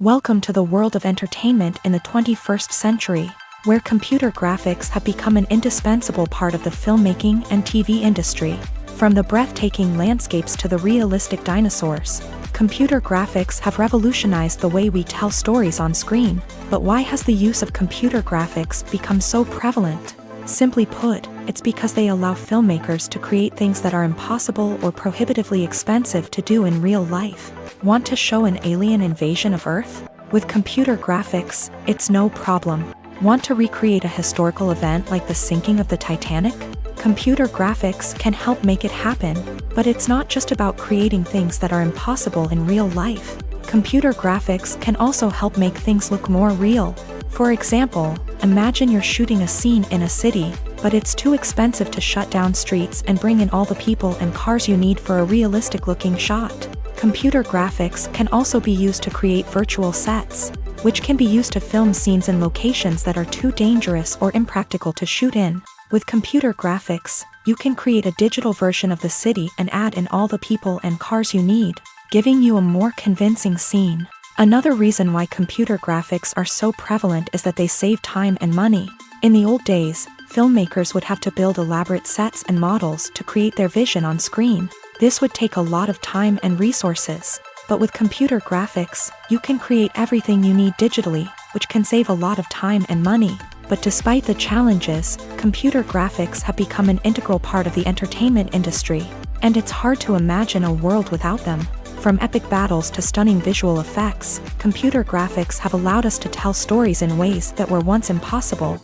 Welcome to the world of entertainment in the 21st century, where computer graphics have become an indispensable part of the filmmaking and TV industry. From the breathtaking landscapes to the realistic dinosaurs, computer graphics have revolutionized the way we tell stories on screen. But why has the use of computer graphics become so prevalent? Simply put, it's because they allow filmmakers to create things that are impossible or prohibitively expensive to do in real life. Want to show an alien invasion of Earth? With computer graphics, it's no problem. Want to recreate a historical event like the sinking of the Titanic? Computer graphics can help make it happen, but it's not just about creating things that are impossible in real life. Computer graphics can also help make things look more real. For example, imagine you're shooting a scene in a city, but it's too expensive to shut down streets and bring in all the people and cars you need for a realistic-looking shot. Computer graphics can also be used to create virtual sets, which can be used to film scenes in locations that are too dangerous or impractical to shoot in. With computer graphics, you can create a digital version of the city and add in all the people and cars you need, giving you a more convincing scene. Another reason why computer graphics are so prevalent is that they save time and money. In the old days, filmmakers would have to build elaborate sets and models to create their vision on screen. This would take a lot of time and resources. But with computer graphics, you can create everything you need digitally, which can save a lot of time and money. But despite the challenges, computer graphics have become an integral part of the entertainment industry, and it's hard to imagine a world without them. From epic battles to stunning visual effects, computer graphics have allowed us to tell stories in ways that were once impossible.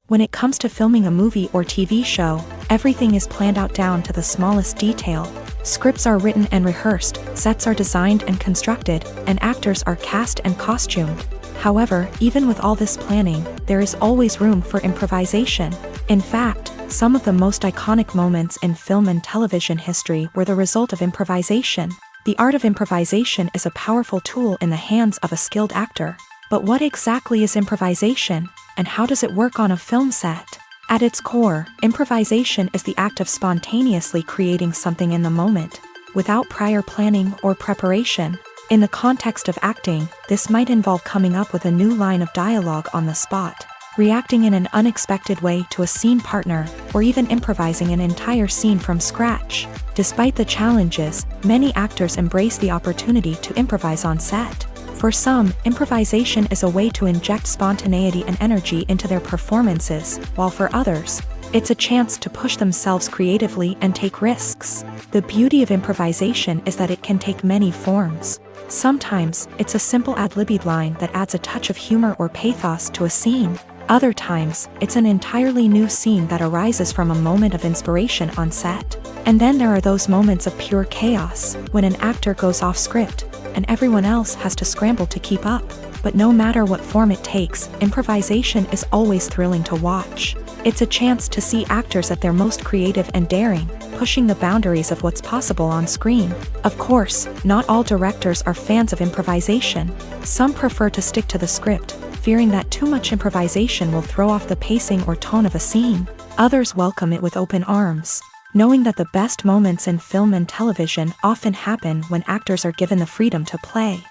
When it comes to filming a movie or TV show, everything is planned out down to the smallest detail. Scripts are written and rehearsed, sets are designed and constructed, and actors are cast and costumed. However, even with all this planning, there is always room for improvisation. In fact, some of the most iconic moments in film and television history were the result of improvisation. The art of improvisation is a powerful tool in the hands of a skilled actor. But what exactly is improvisation, and how does it work on a film set? At its core, improvisation is the act of spontaneously creating something in the moment, without prior planning or preparation. In the context of acting, this might involve coming up with a new line of dialogue on the spot, reacting in an unexpected way to a scene partner, or even improvising an entire scene from scratch. Despite the challenges, many actors embrace the opportunity to improvise on set. For some, improvisation is a way to inject spontaneity and energy into their performances, while for others, It's a chance to push themselves creatively and take risks. The beauty of improvisation is that it can take many forms. Sometimes, it's a simple ad-libbed line that adds a touch of humor or pathos to a scene. Other times, it's an entirely new scene that arises from a moment of inspiration on set. And then there are those moments of pure chaos, when an actor goes off script, and everyone else has to scramble to keep up. But no matter what form it takes, improvisation is always thrilling to watch. It's a chance to see actors at their most creative and daring, pushing the boundaries of what's possible on screen. Of course, not all directors are fans of improvisation. Some prefer to stick to the script, fearing that too much improvisation will throw off the pacing or tone of a scene. Others welcome it with open arms, knowing that the best moments in film and television often happen when actors are given the freedom to play.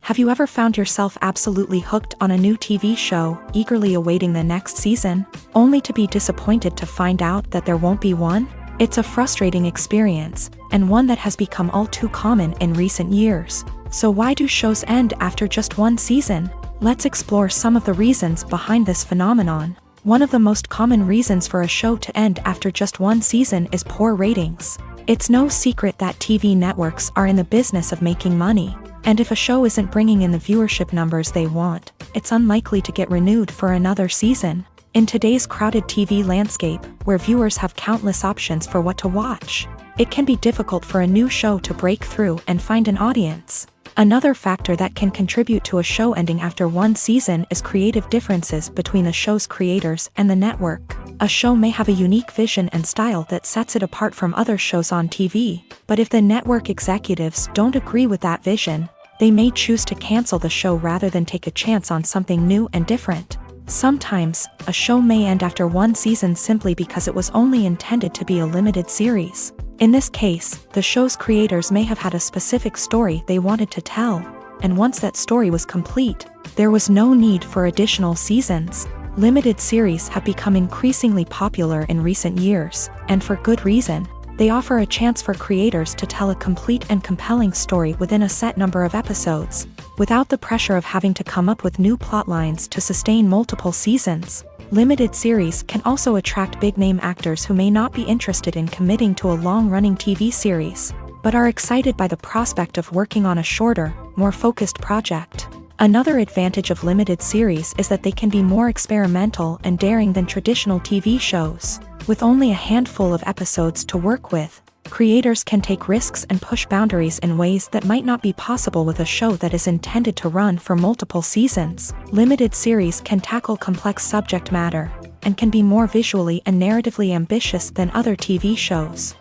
Have you ever found yourself absolutely hooked on a new TV show, eagerly awaiting the next season, only to be disappointed to find out that there won't be one? It's a frustrating experience, and one that has become all too common in recent years. So why do shows end after just one season? Let's explore some of the reasons behind this phenomenon. One of the most common reasons for a show to end after just one season is poor ratings. It's no secret that TV networks are in the business of making money. And if a show isn't bringing in the viewership numbers they want, it's unlikely to get renewed for another season. In today's crowded TV landscape, where viewers have countless options for what to watch, it can be difficult for a new show to break through and find an audience. Another factor that can contribute to a show ending after one season is creative differences between the show's creators and the network. A show may have a unique vision and style that sets it apart from other shows on TV, but if the network executives don't agree with that vision, they may choose to cancel the show rather than take a chance on something new and different. Sometimes, a show may end after one season simply because it was only intended to be a limited series. In this case, the show's creators may have had a specific story they wanted to tell, and once that story was complete, there was no need for additional seasons. Limited series have become increasingly popular in recent years, and for good reason. They offer a chance for creators to tell a complete and compelling story within a set number of episodes, without the pressure of having to come up with new plot lines to sustain multiple seasons. Limited series can also attract big-name actors who may not be interested in committing to a long-running TV series, but are excited by the prospect of working on a shorter, more focused project. Another advantage of limited series is that they can be more experimental and daring than traditional TV shows. With only a handful of episodes to work with, creators can take risks and push boundaries in ways that might not be possible with a show that is intended to run for multiple seasons. Limited series can tackle complex subject matter, and can be more visually and narratively ambitious than other TV shows.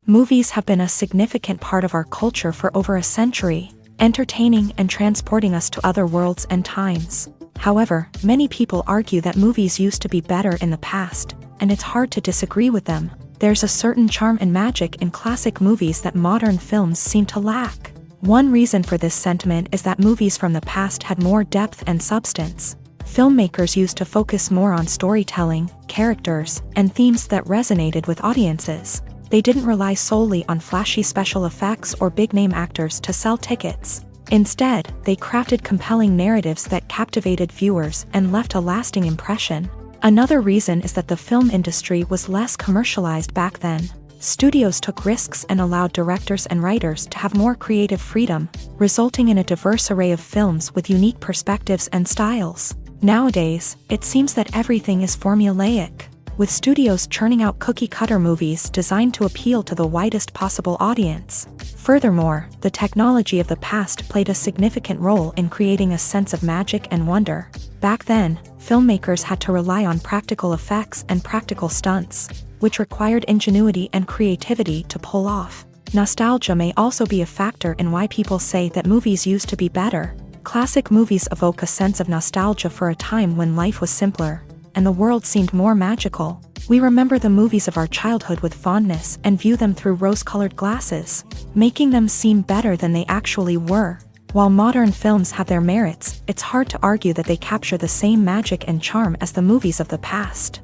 Movies have been a significant part of our culture for over a century, entertaining and transporting us to other worlds and times. However, many people argue that movies used to be better in the past, and it's hard to disagree with them. There's a certain charm and magic in classic movies that modern films seem to lack. One reason for this sentiment is that movies from the past had more depth and substance. Filmmakers used to focus more on storytelling, characters, and themes that resonated with audiences. They didn't rely solely on flashy special effects or big-name actors to sell tickets. Instead, they crafted compelling narratives that captivated viewers and left a lasting impression. Another reason is that the film industry was less commercialized back then. Studios took risks and allowed directors and writers to have more creative freedom, resulting in a diverse array of films with unique perspectives and styles. Nowadays, it seems that everything is formulaic, with studios churning out cookie-cutter movies designed to appeal to the widest possible audience. Furthermore, the technology of the past played a significant role in creating a sense of magic and wonder. Back then, filmmakers had to rely on practical effects and practical stunts, which required ingenuity and creativity to pull off. Nostalgia may also be a factor in why people say that movies used to be better. Classic movies evoke a sense of nostalgia for a time when life was simpler, and the world seemed more magical. We remember the movies of our childhood with fondness and view them through rose-colored glasses, making them seem better than they actually were. While modern films have their merits, it's hard to argue that they capture the same magic and charm as the movies of the past.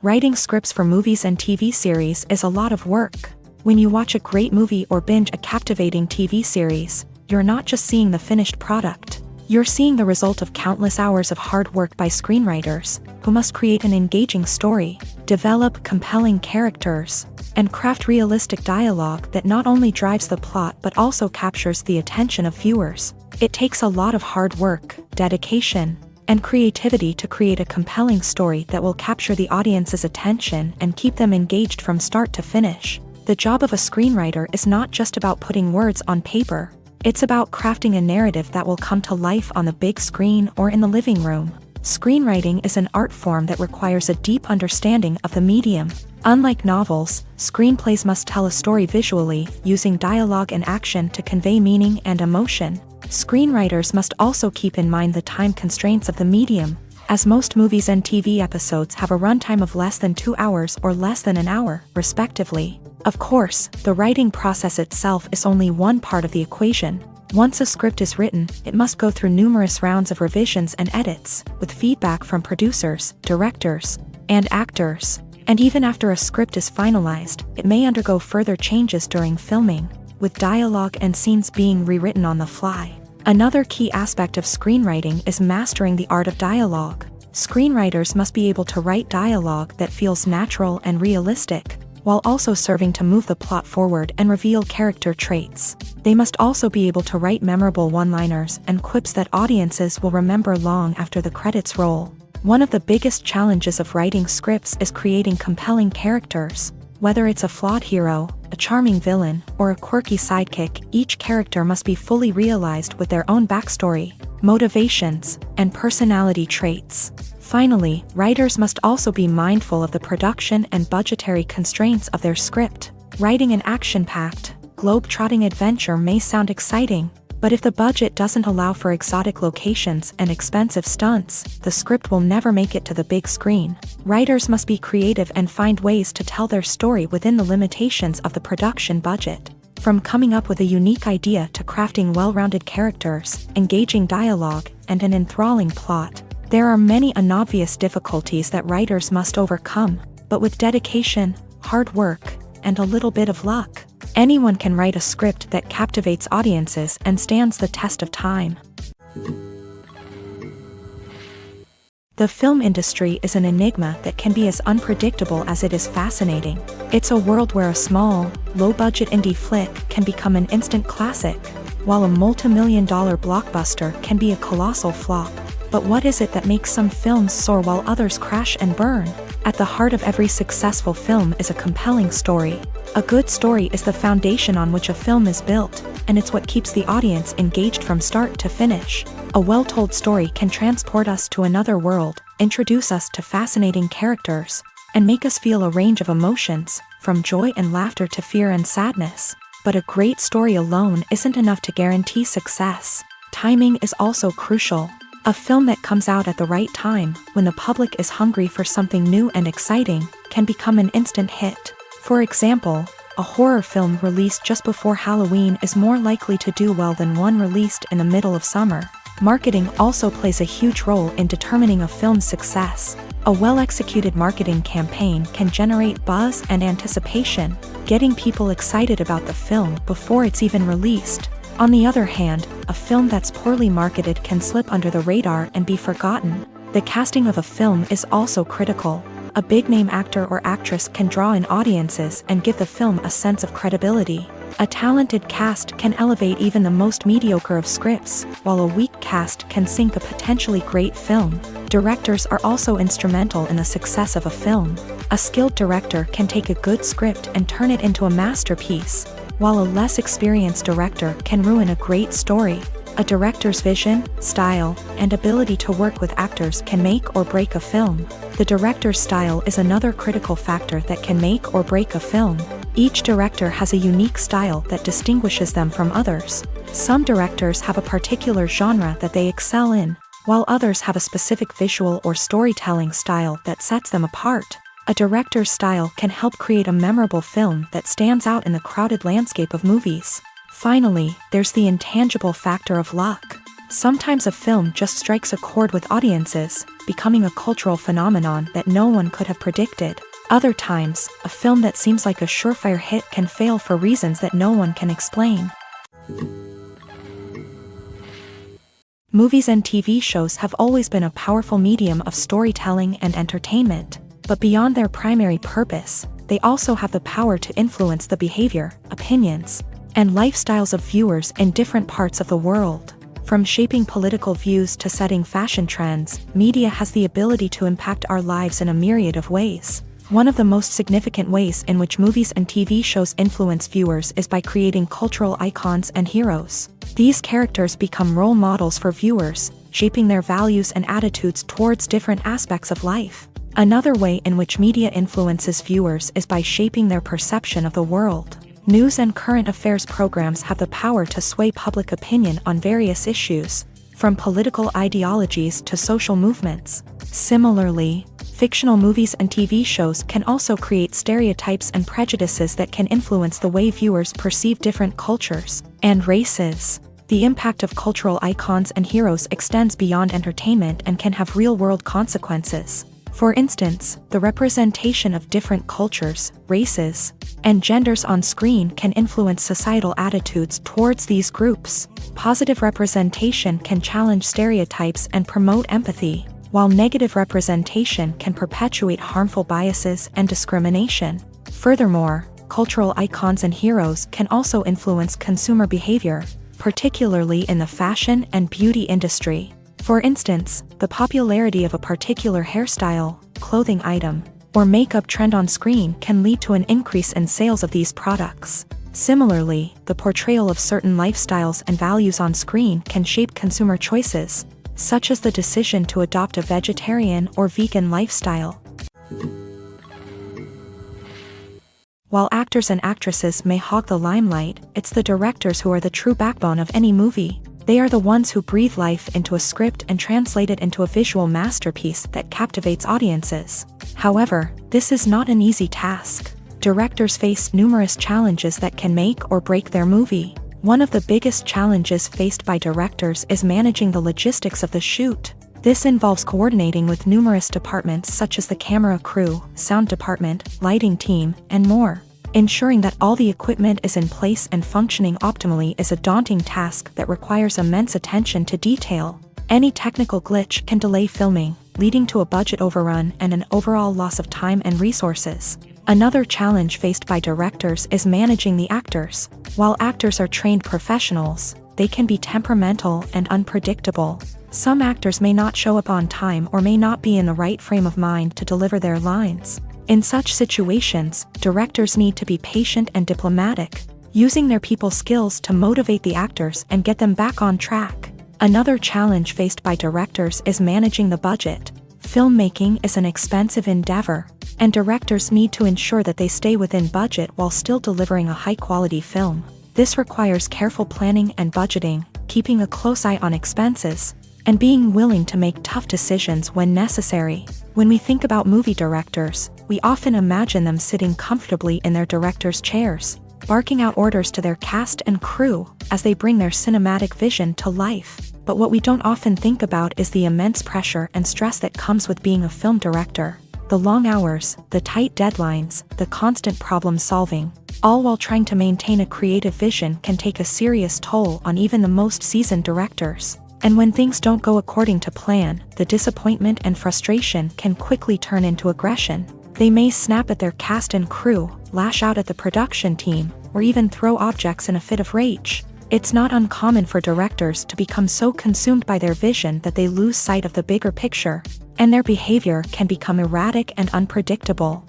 Writing scripts for movies and TV series is a lot of work. When you watch a great movie or binge a captivating TV series, you're not just seeing the finished product. You're seeing the result of countless hours of hard work by screenwriters, who must create an engaging story, develop compelling characters, and craft realistic dialogue that not only drives the plot but also captures the attention of viewers. It takes a lot of hard work, dedication, and creativity to create a compelling story that will capture the audience's attention and keep them engaged from start to finish. The job of a screenwriter is not just about putting words on paper. It's about crafting a narrative that will come to life on the big screen or in the living room. Screenwriting is an art form that requires a deep understanding of the medium. Unlike novels, screenplays must tell a story visually, using dialogue and action to convey meaning and emotion. Screenwriters must also keep in mind the time constraints of the medium, as most movies and TV episodes have a runtime of less than 2 hours or less than an hour, respectively. Of course, the writing process itself is only one part of the equation. Once a script is written, it must go through numerous rounds of revisions and edits, with feedback from producers, directors, and actors. And even after a script is finalized, it may undergo further changes during filming, with dialogue and scenes being rewritten on the fly. Another key aspect of screenwriting is mastering the art of dialogue. Screenwriters must be able to write dialogue that feels natural and realistic, while also serving to move the plot forward and reveal character traits. They must also be able to write memorable one-liners and quips that audiences will remember long after the credits roll. One of the biggest challenges of writing scripts is creating compelling characters. Whether it's a flawed hero, a charming villain, or a quirky sidekick, each character must be fully realized with their own backstory, motivations, and personality traits. Finally, writers must also be mindful of the production and budgetary constraints of their script. Writing an action-packed, globe-trotting adventure may sound exciting, but if the budget doesn't allow for exotic locations and expensive stunts, the script will never make it to the big screen. Writers must be creative and find ways to tell their story within the limitations of the production budget. From coming up with a unique idea to crafting well-rounded characters, engaging dialogue, and an enthralling plot, there are many unobvious difficulties that writers must overcome, but with dedication, hard work, and a little bit of luck, anyone can write a script that captivates audiences and stands the test of time. The film industry is an enigma that can be as unpredictable as it is fascinating. It's a world where a small, low-budget indie flick can become an instant classic, while a multi-million-dollar blockbuster can be a colossal flop. But what is it that makes some films soar while others crash and burn? At the heart of every successful film is a compelling story. A good story is the foundation on which a film is built, and it's what keeps the audience engaged from start to finish. A well-told story can transport us to another world, introduce us to fascinating characters, and make us feel a range of emotions, from joy and laughter to fear and sadness. But a great story alone isn't enough to guarantee success. Timing is also crucial. A film that comes out at the right time, when the public is hungry for something new and exciting, can become an instant hit. For example, a horror film released just before Halloween is more likely to do well than one released in the middle of summer. Marketing also plays a huge role in determining a film's success. A well-executed marketing campaign can generate buzz and anticipation, getting people excited about the film before it's even released. On the other hand, a film that's poorly marketed can slip under the radar and be forgotten. The casting of a film is also critical. A big-name actor or actress can draw in audiences and give the film a sense of credibility. A talented cast can elevate even the most mediocre of scripts, while a weak cast can sink a potentially great film. Directors are also instrumental in the success of a film. A skilled director can take a good script and turn it into a masterpiece, while a less experienced director can ruin a great story. A director's vision, style, and ability to work with actors can make or break a film. The director's style is another critical factor that can make or break a film. Each director has a unique style that distinguishes them from others. Some directors have a particular genre that they excel in, while others have a specific visual or storytelling style that sets them apart. A director's style can help create a memorable film that stands out in the crowded landscape of movies. Finally, there's the intangible factor of luck. Sometimes a film just strikes a chord with audiences, becoming a cultural phenomenon that no one could have predicted. Other times, a film that seems like a surefire hit can fail for reasons that no one can explain. Movies and TV shows have always been a powerful medium of storytelling and entertainment, but beyond their primary purpose, they also have the power to influence the behavior, opinions, and lifestyles of viewers in different parts of the world. From shaping political views to setting fashion trends, media has the ability to impact our lives in a myriad of ways. One of the most significant ways in which movies and TV shows influence viewers is by creating cultural icons and heroes. These characters become role models for viewers, shaping their values and attitudes towards different aspects of life. Another way in which media influences viewers is by shaping their perception of the world. News and current affairs programs have the power to sway public opinion on various issues, from political ideologies to social movements. Similarly, fictional movies and TV shows can also create stereotypes and prejudices that can influence the way viewers perceive different cultures and races. The impact of cultural icons and heroes extends beyond entertainment and can have real-world consequences. For instance, the representation of different cultures, races, and genders on screen can influence societal attitudes towards these groups. Positive representation can challenge stereotypes and promote empathy, while negative representation can perpetuate harmful biases and discrimination. Furthermore, cultural icons and heroes can also influence consumer behavior, particularly in the fashion and beauty industry. For instance, the popularity of a particular hairstyle, clothing item, or makeup trend on screen can lead to an increase in sales of these products. Similarly, the portrayal of certain lifestyles and values on screen can shape consumer choices, such as the decision to adopt a vegetarian or vegan lifestyle. While actors and actresses may hog the limelight, it's the directors who are the true backbone of any movie. They are the ones who breathe life into a script and translate it into a visual masterpiece that captivates audiences. However, this is not an easy task. Directors face numerous challenges that can make or break their movie. One of the biggest challenges faced by directors is managing the logistics of the shoot. This involves coordinating with numerous departments such as the camera crew, sound department, lighting team, and more. Ensuring that all the equipment is in place and functioning optimally is a daunting task that requires immense attention to detail. Any technical glitch can delay filming, leading to a budget overrun and an overall loss of time and resources. Another challenge faced by directors is managing the actors. While actors are trained professionals, they can be temperamental and unpredictable. Some actors may not show up on time or may not be in the right frame of mind to deliver their lines. In such situations, directors need to be patient and diplomatic, using their people skills to motivate the actors and get them back on track. Another challenge faced by directors is managing the budget. Filmmaking is an expensive endeavor, and directors need to ensure that they stay within budget while still delivering a high-quality film. This requires careful planning and budgeting, keeping a close eye on expenses, and being willing to make tough decisions when necessary. When we think about movie directors, we often imagine them sitting comfortably in their director's chairs, barking out orders to their cast and crew as they bring their cinematic vision to life. But what we don't often think about is the immense pressure and stress that comes with being a film director. The long hours, the tight deadlines, the constant problem solving, all while trying to maintain a creative vision can take a serious toll on even the most seasoned directors. And when things don't go according to plan, the disappointment and frustration can quickly turn into aggression. They may snap at their cast and crew, lash out at the production team, or even throw objects in a fit of rage. It's not uncommon for directors to become so consumed by their vision that they lose sight of the bigger picture, and their behavior can become erratic and unpredictable.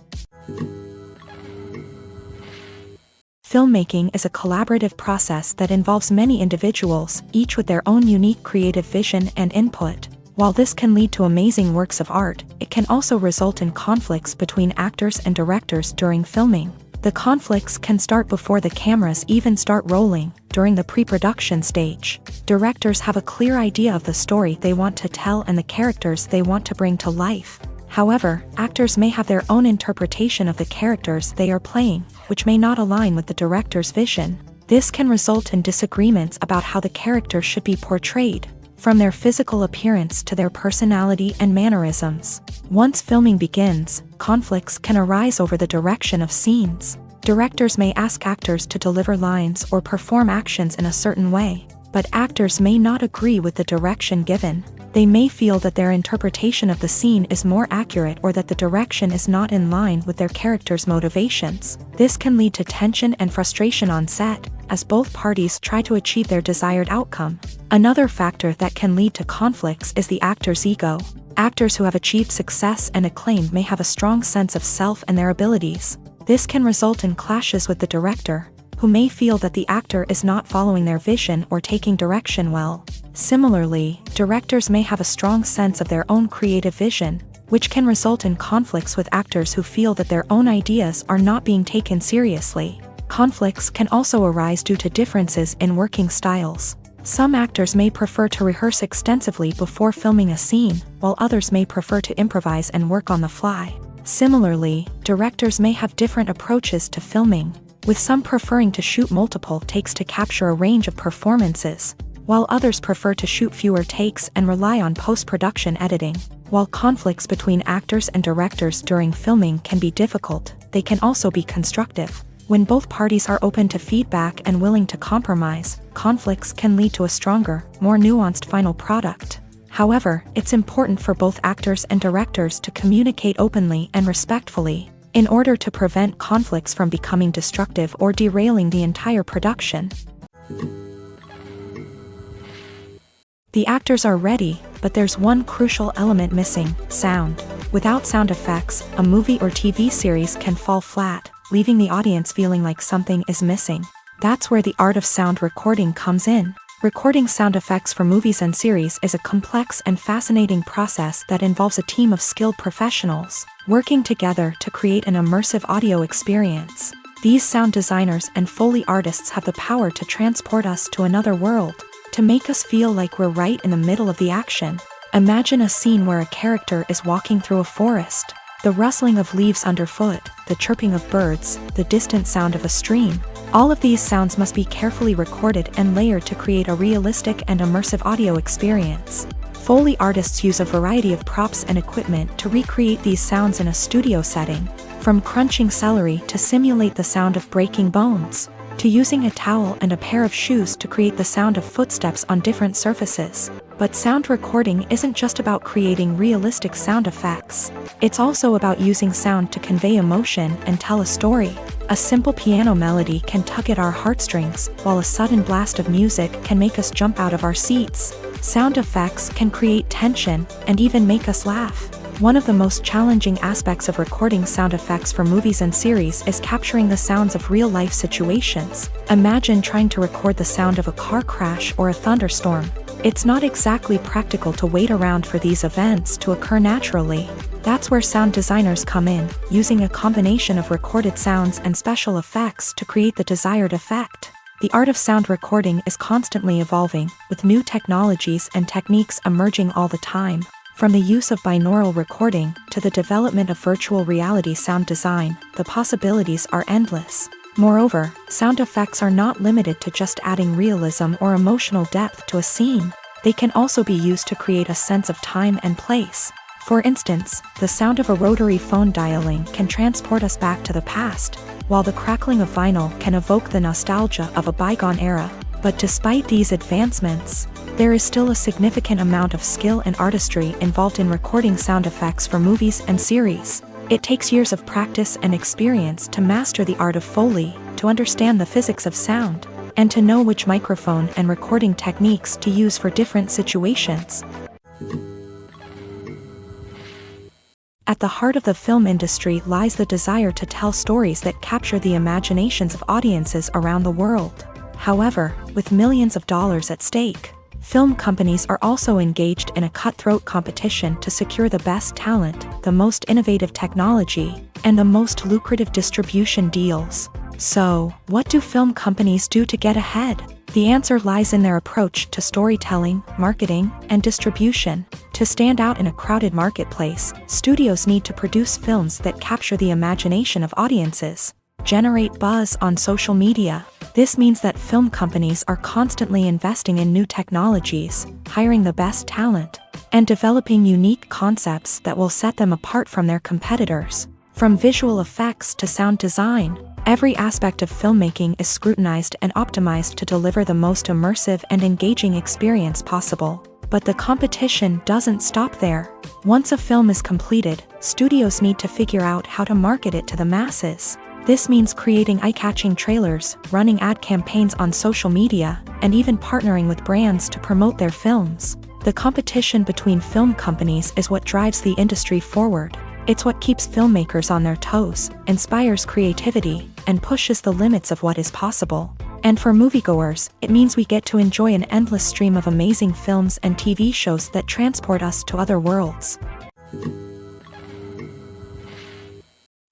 Filmmaking is a collaborative process that involves many individuals, each with their own unique creative vision and input. While this can lead to amazing works of art, it can also result in conflicts between actors and directors during filming. The conflicts can start before the cameras even start rolling, during the pre-production stage. Directors have a clear idea of the story they want to tell and the characters they want to bring to life. However, actors may have their own interpretation of the characters they are playing, which may not align with the director's vision. This can result in disagreements about how the character should be portrayed. from their physical appearance to their personality and mannerisms. Once filming begins, conflicts can arise over the direction of scenes. Directors may ask actors to deliver lines or perform actions in a certain way, but actors may not agree with the direction given. They may feel that their interpretation of the scene is more accurate or that the direction is not in line with their character's motivations. This can lead to tension and frustration on set, as both parties try to achieve their desired outcome. Another factor that can lead to conflicts is the actor's ego. Actors who have achieved success and acclaim may have a strong sense of self and their abilities. This can result in clashes with the director, who may feel that the actor is not following their vision or taking direction well. Similarly, directors may have a strong sense of their own creative vision, which can result in conflicts with actors who feel that their own ideas are not being taken seriously. Conflicts can also arise due to differences in working styles. Some actors may prefer to rehearse extensively before filming a scene, while others may prefer to improvise and work on the fly. Similarly, directors may have different approaches to filming, with some preferring to shoot multiple takes to capture a range of performances, while others prefer to shoot fewer takes and rely on post-production editing. While conflicts between actors and directors during filming can be difficult, they can also be constructive. When both parties are open to feedback and willing to compromise, conflicts can lead to a stronger, more nuanced final product. However, it's important for both actors and directors to communicate openly and respectfully, in order to prevent conflicts from becoming destructive or derailing the entire production. The actors are ready, but there's one crucial element missing: sound. Without sound effects, a movie or TV series can fall flat, leaving the audience feeling like something is missing. That's where the art of sound recording comes in. Recording sound effects for movies and series is a complex and fascinating process that involves a team of skilled professionals working together to create an immersive audio experience. These sound designers and Foley artists have the power to transport us to another world, to make us feel like we're right in the middle of the action. Imagine a scene where a character is walking through a forest. The rustling of leaves underfoot, the chirping of birds, the distant sound of a stream. All of these sounds must be carefully recorded and layered to create a realistic and immersive audio experience. Foley artists use a variety of props and equipment to recreate these sounds in a studio setting, from crunching celery to simulate the sound of breaking bones, to using a towel and a pair of shoes to create the sound of footsteps on different surfaces. But sound recording isn't just about creating realistic sound effects. It's also about using sound to convey emotion and tell a story. A simple piano melody can tug at our heartstrings, while a sudden blast of music can make us jump out of our seats. Sound effects can create tension and even make us laugh. One of the most challenging aspects of recording sound effects for movies and series is capturing the sounds of real-life situations. Imagine trying to record the sound of a car crash or a thunderstorm. It's not exactly practical to wait around for these events to occur naturally. That's where sound designers come in, using a combination of recorded sounds and special effects to create the desired effect. The art of sound recording is constantly evolving, with new technologies and techniques emerging all the time. From the use of binaural recording to the development of virtual reality sound design, the possibilities are endless. Moreover, sound effects are not limited to just adding realism or emotional depth to a scene. They can also be used to create a sense of time and place. For instance, the sound of a rotary phone dialing can transport us back to the past, while the crackling of vinyl can evoke the nostalgia of a bygone era. But despite these advancements, there is still a significant amount of skill and artistry involved in recording sound effects for movies and series. It takes years of practice and experience to master the art of Foley, to understand the physics of sound, and to know which microphone and recording techniques to use for different situations. At the heart of the film industry lies the desire to tell stories that capture the imaginations of audiences around the world. However, with millions of dollars at stake, film companies are also engaged in a cutthroat competition to secure the best talent, the most innovative technology, and the most lucrative distribution deals. So, what do film companies do to get ahead? The answer lies in their approach to storytelling, marketing, and distribution. To stand out in a crowded marketplace, studios need to produce films that capture the imagination of audiences. Generate buzz on social media. This means that film companies are constantly investing in new technologies, hiring the best talent, and developing unique concepts that will set them apart from their competitors. From visual effects to sound design, every aspect of filmmaking is scrutinized and optimized to deliver the most immersive and engaging experience possible. But the competition doesn't stop there. Once a film is completed, studios need to figure out how to market it to the masses. This means creating eye-catching trailers, running ad campaigns on social media, and even partnering with brands to promote their films. The competition between film companies is what drives the industry forward. It's what keeps filmmakers on their toes, inspires creativity, and pushes the limits of what is possible. And for moviegoers, it means we get to enjoy an endless stream of amazing films and TV shows that transport us to other worlds.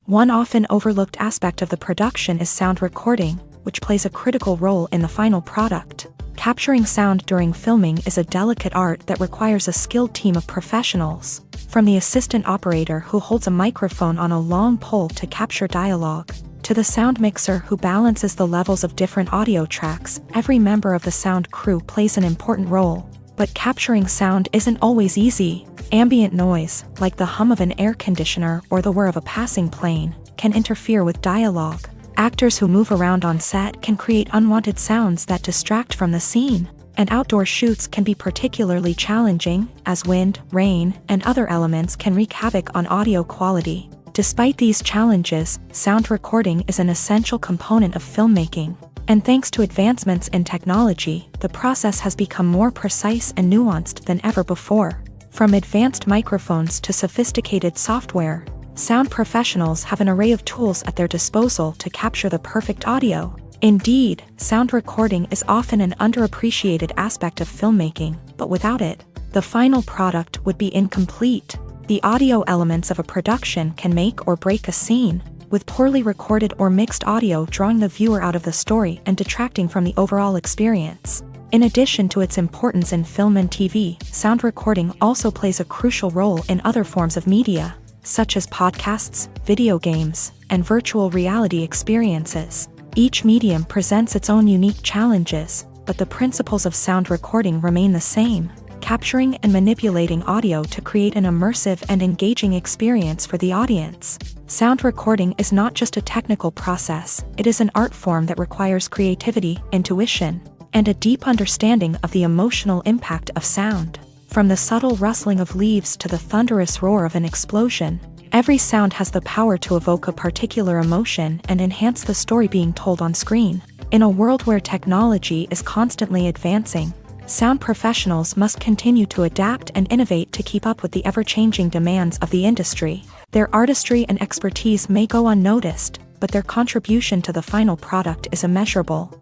One often overlooked aspect of the production is sound recording, which plays a critical role in the final product. Capturing sound during filming is a delicate art that requires a skilled team of professionals. From the assistant operator who holds a microphone on a long pole to capture dialogue, to the sound mixer who balances the levels of different audio tracks, every member of the sound crew plays an important role. But capturing sound isn't always easy. Ambient noise, like the hum of an air conditioner or the whir of a passing plane, can interfere with dialogue. Actors who move around on set can create unwanted sounds that distract from the scene. And outdoor shoots can be particularly challenging, as wind, rain, and other elements can wreak havoc on audio quality. Despite these challenges, sound recording is an essential component of filmmaking. And thanks to advancements in technology, the process has become more precise and nuanced than ever before. From advanced microphones to sophisticated software, sound professionals have an array of tools at their disposal to capture the perfect audio. Indeed, sound recording is often an underappreciated aspect of filmmaking, but without it, the final product would be incomplete. The audio elements of a production can make or break a scene, with poorly recorded or mixed audio drawing the viewer out of the story and detracting from the overall experience. In addition to its importance in film and TV, sound recording also plays a crucial role in other forms of media, such as podcasts, video games, and virtual reality experiences. Each medium presents its own unique challenges, but the principles of sound recording remain the same, capturing and manipulating audio to create an immersive and engaging experience for the audience. Sound recording is not just a technical process, it is an art form that requires creativity, intuition, and a deep understanding of the emotional impact of sound. From the subtle rustling of leaves to the thunderous roar of an explosion, every sound has the power to evoke a particular emotion and enhance the story being told on screen. In a world where technology is constantly advancing, sound professionals must continue to adapt and innovate to keep up with the ever-changing demands of the industry. Their artistry and expertise may go unnoticed, but their contribution to the final product is immeasurable.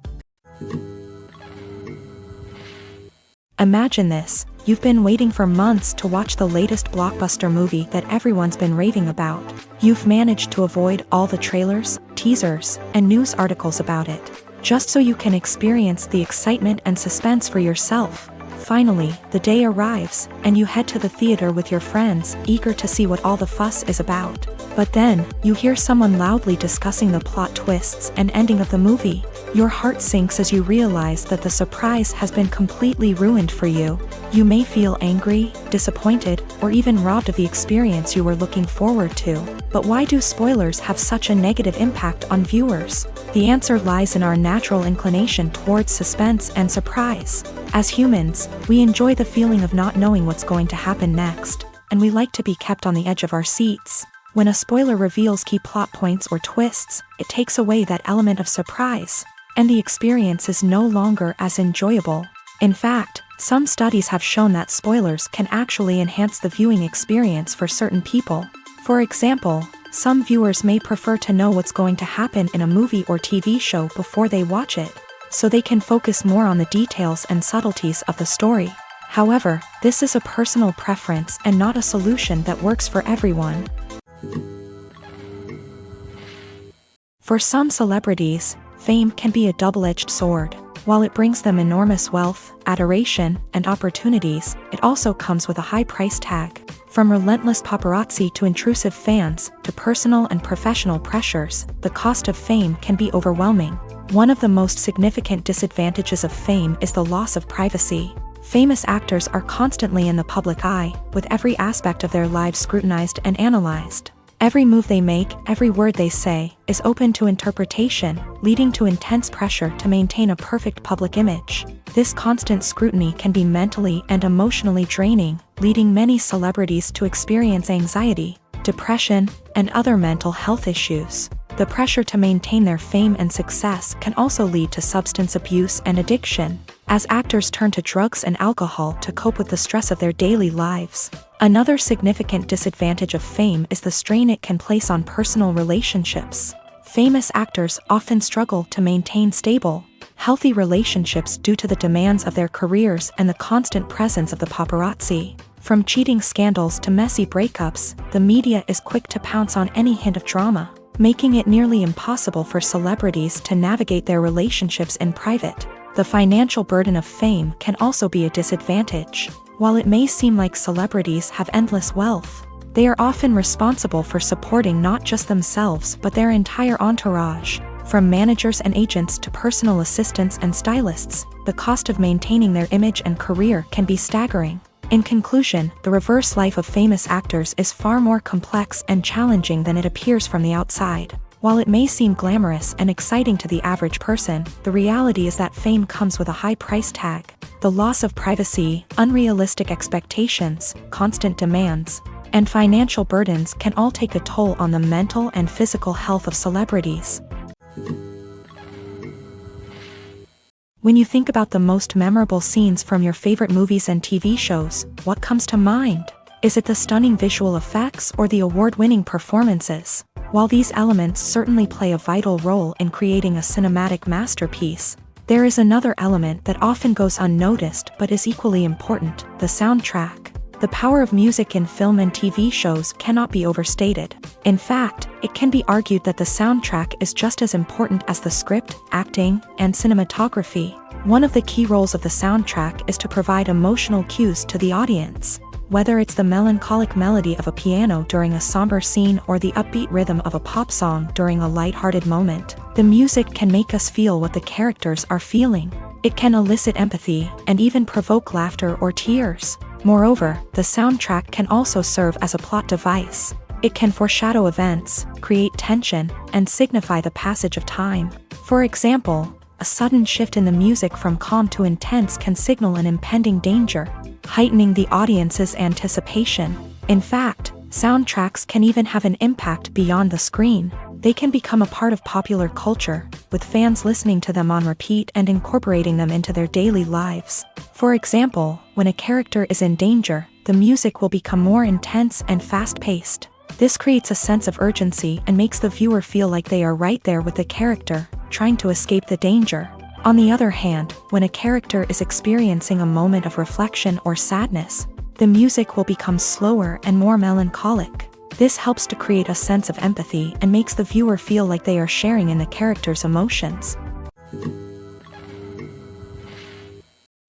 Imagine this. You've been waiting for months to watch the latest blockbuster movie that everyone's been raving about. You've managed to avoid all the trailers, teasers, and news articles about it, just so you can experience the excitement and suspense for yourself. Finally, the day arrives, and you head to the theater with your friends, eager to see what all the fuss is about. But then, you hear someone loudly discussing the plot twists and ending of the movie. Your heart sinks as you realize that the surprise has been completely ruined for you. You may feel angry, disappointed, or even robbed of the experience you were looking forward to. But why do spoilers have such a negative impact on viewers? The answer lies in our natural inclination towards suspense and surprise. As humans, we enjoy the feeling of not knowing what's going to happen next, and we like to be kept on the edge of our seats. When a spoiler reveals key plot points or twists, it takes away that element of surprise, and the experience is no longer as enjoyable. In fact, some studies have shown that spoilers can actually enhance the viewing experience for certain people. For example, some viewers may prefer to know what's going to happen in a movie or TV show before they watch it, so they can focus more on the details and subtleties of the story. However, this is a personal preference and not a solution that works for everyone. For some celebrities, fame can be a double-edged sword. While it brings them enormous wealth, adoration, and opportunities, it also comes with a high price tag. From relentless paparazzi to intrusive fans, to personal and professional pressures, the cost of fame can be overwhelming. One of the most significant disadvantages of fame is the loss of privacy. Famous actors are constantly in the public eye, with every aspect of their lives scrutinized and analyzed. Every move they make, every word they say, is open to interpretation, leading to intense pressure to maintain a perfect public image. This constant scrutiny can be mentally and emotionally draining, leading many celebrities to experience anxiety, depression, and other mental health issues. The pressure to maintain their fame and success can also lead to substance abuse and addiction, as actors turn to drugs and alcohol to cope with the stress of their daily lives. Another significant disadvantage of fame is the strain it can place on personal relationships. Famous actors often struggle to maintain stable, healthy relationships due to the demands of their careers and the constant presence of the paparazzi. From cheating scandals to messy breakups, the media is quick to pounce on any hint of drama, making it nearly impossible for celebrities to navigate their relationships in private. The financial burden of fame can also be a disadvantage. While it may seem like celebrities have endless wealth, they are often responsible for supporting not just themselves but their entire entourage. From managers and agents to personal assistants and stylists, the cost of maintaining their image and career can be staggering. In conclusion, the reverse life of famous actors is far more complex and challenging than it appears from the outside. While it may seem glamorous and exciting to the average person, the reality is that fame comes with a high price tag. The loss of privacy, unrealistic expectations, constant demands, and financial burdens can all take a toll on the mental and physical health of celebrities. When you think about the most memorable scenes from your favorite movies and TV shows, what comes to mind? Is it the stunning visual effects or the award-winning performances? While these elements certainly play a vital role in creating a cinematic masterpiece, there is another element that often goes unnoticed but is equally important: the soundtrack. The power of music in film and TV shows cannot be overstated. In fact, it can be argued that the soundtrack is just as important as the script, acting, and cinematography. One of the key roles of the soundtrack is to provide emotional cues to the audience. Whether it's the melancholic melody of a piano during a somber scene or the upbeat rhythm of a pop song during a lighthearted moment, the music can make us feel what the characters are feeling. It can elicit empathy and even provoke laughter or tears. Moreover, the soundtrack can also serve as a plot device. It can foreshadow events, create tension, and signify the passage of time. For example, a sudden shift in the music from calm to intense can signal an impending danger, heightening the audience's anticipation. In fact, soundtracks can even have an impact beyond the screen. They can become a part of popular culture, with fans listening to them on repeat and incorporating them into their daily lives. For example, when a character is in danger, the music will become more intense and fast-paced. This creates a sense of urgency and makes the viewer feel like they are right there with the character, trying to escape the danger. On the other hand, when a character is experiencing a moment of reflection or sadness, the music will become slower and more melancholic. This helps to create a sense of empathy and makes the viewer feel like they are sharing in the character's emotions.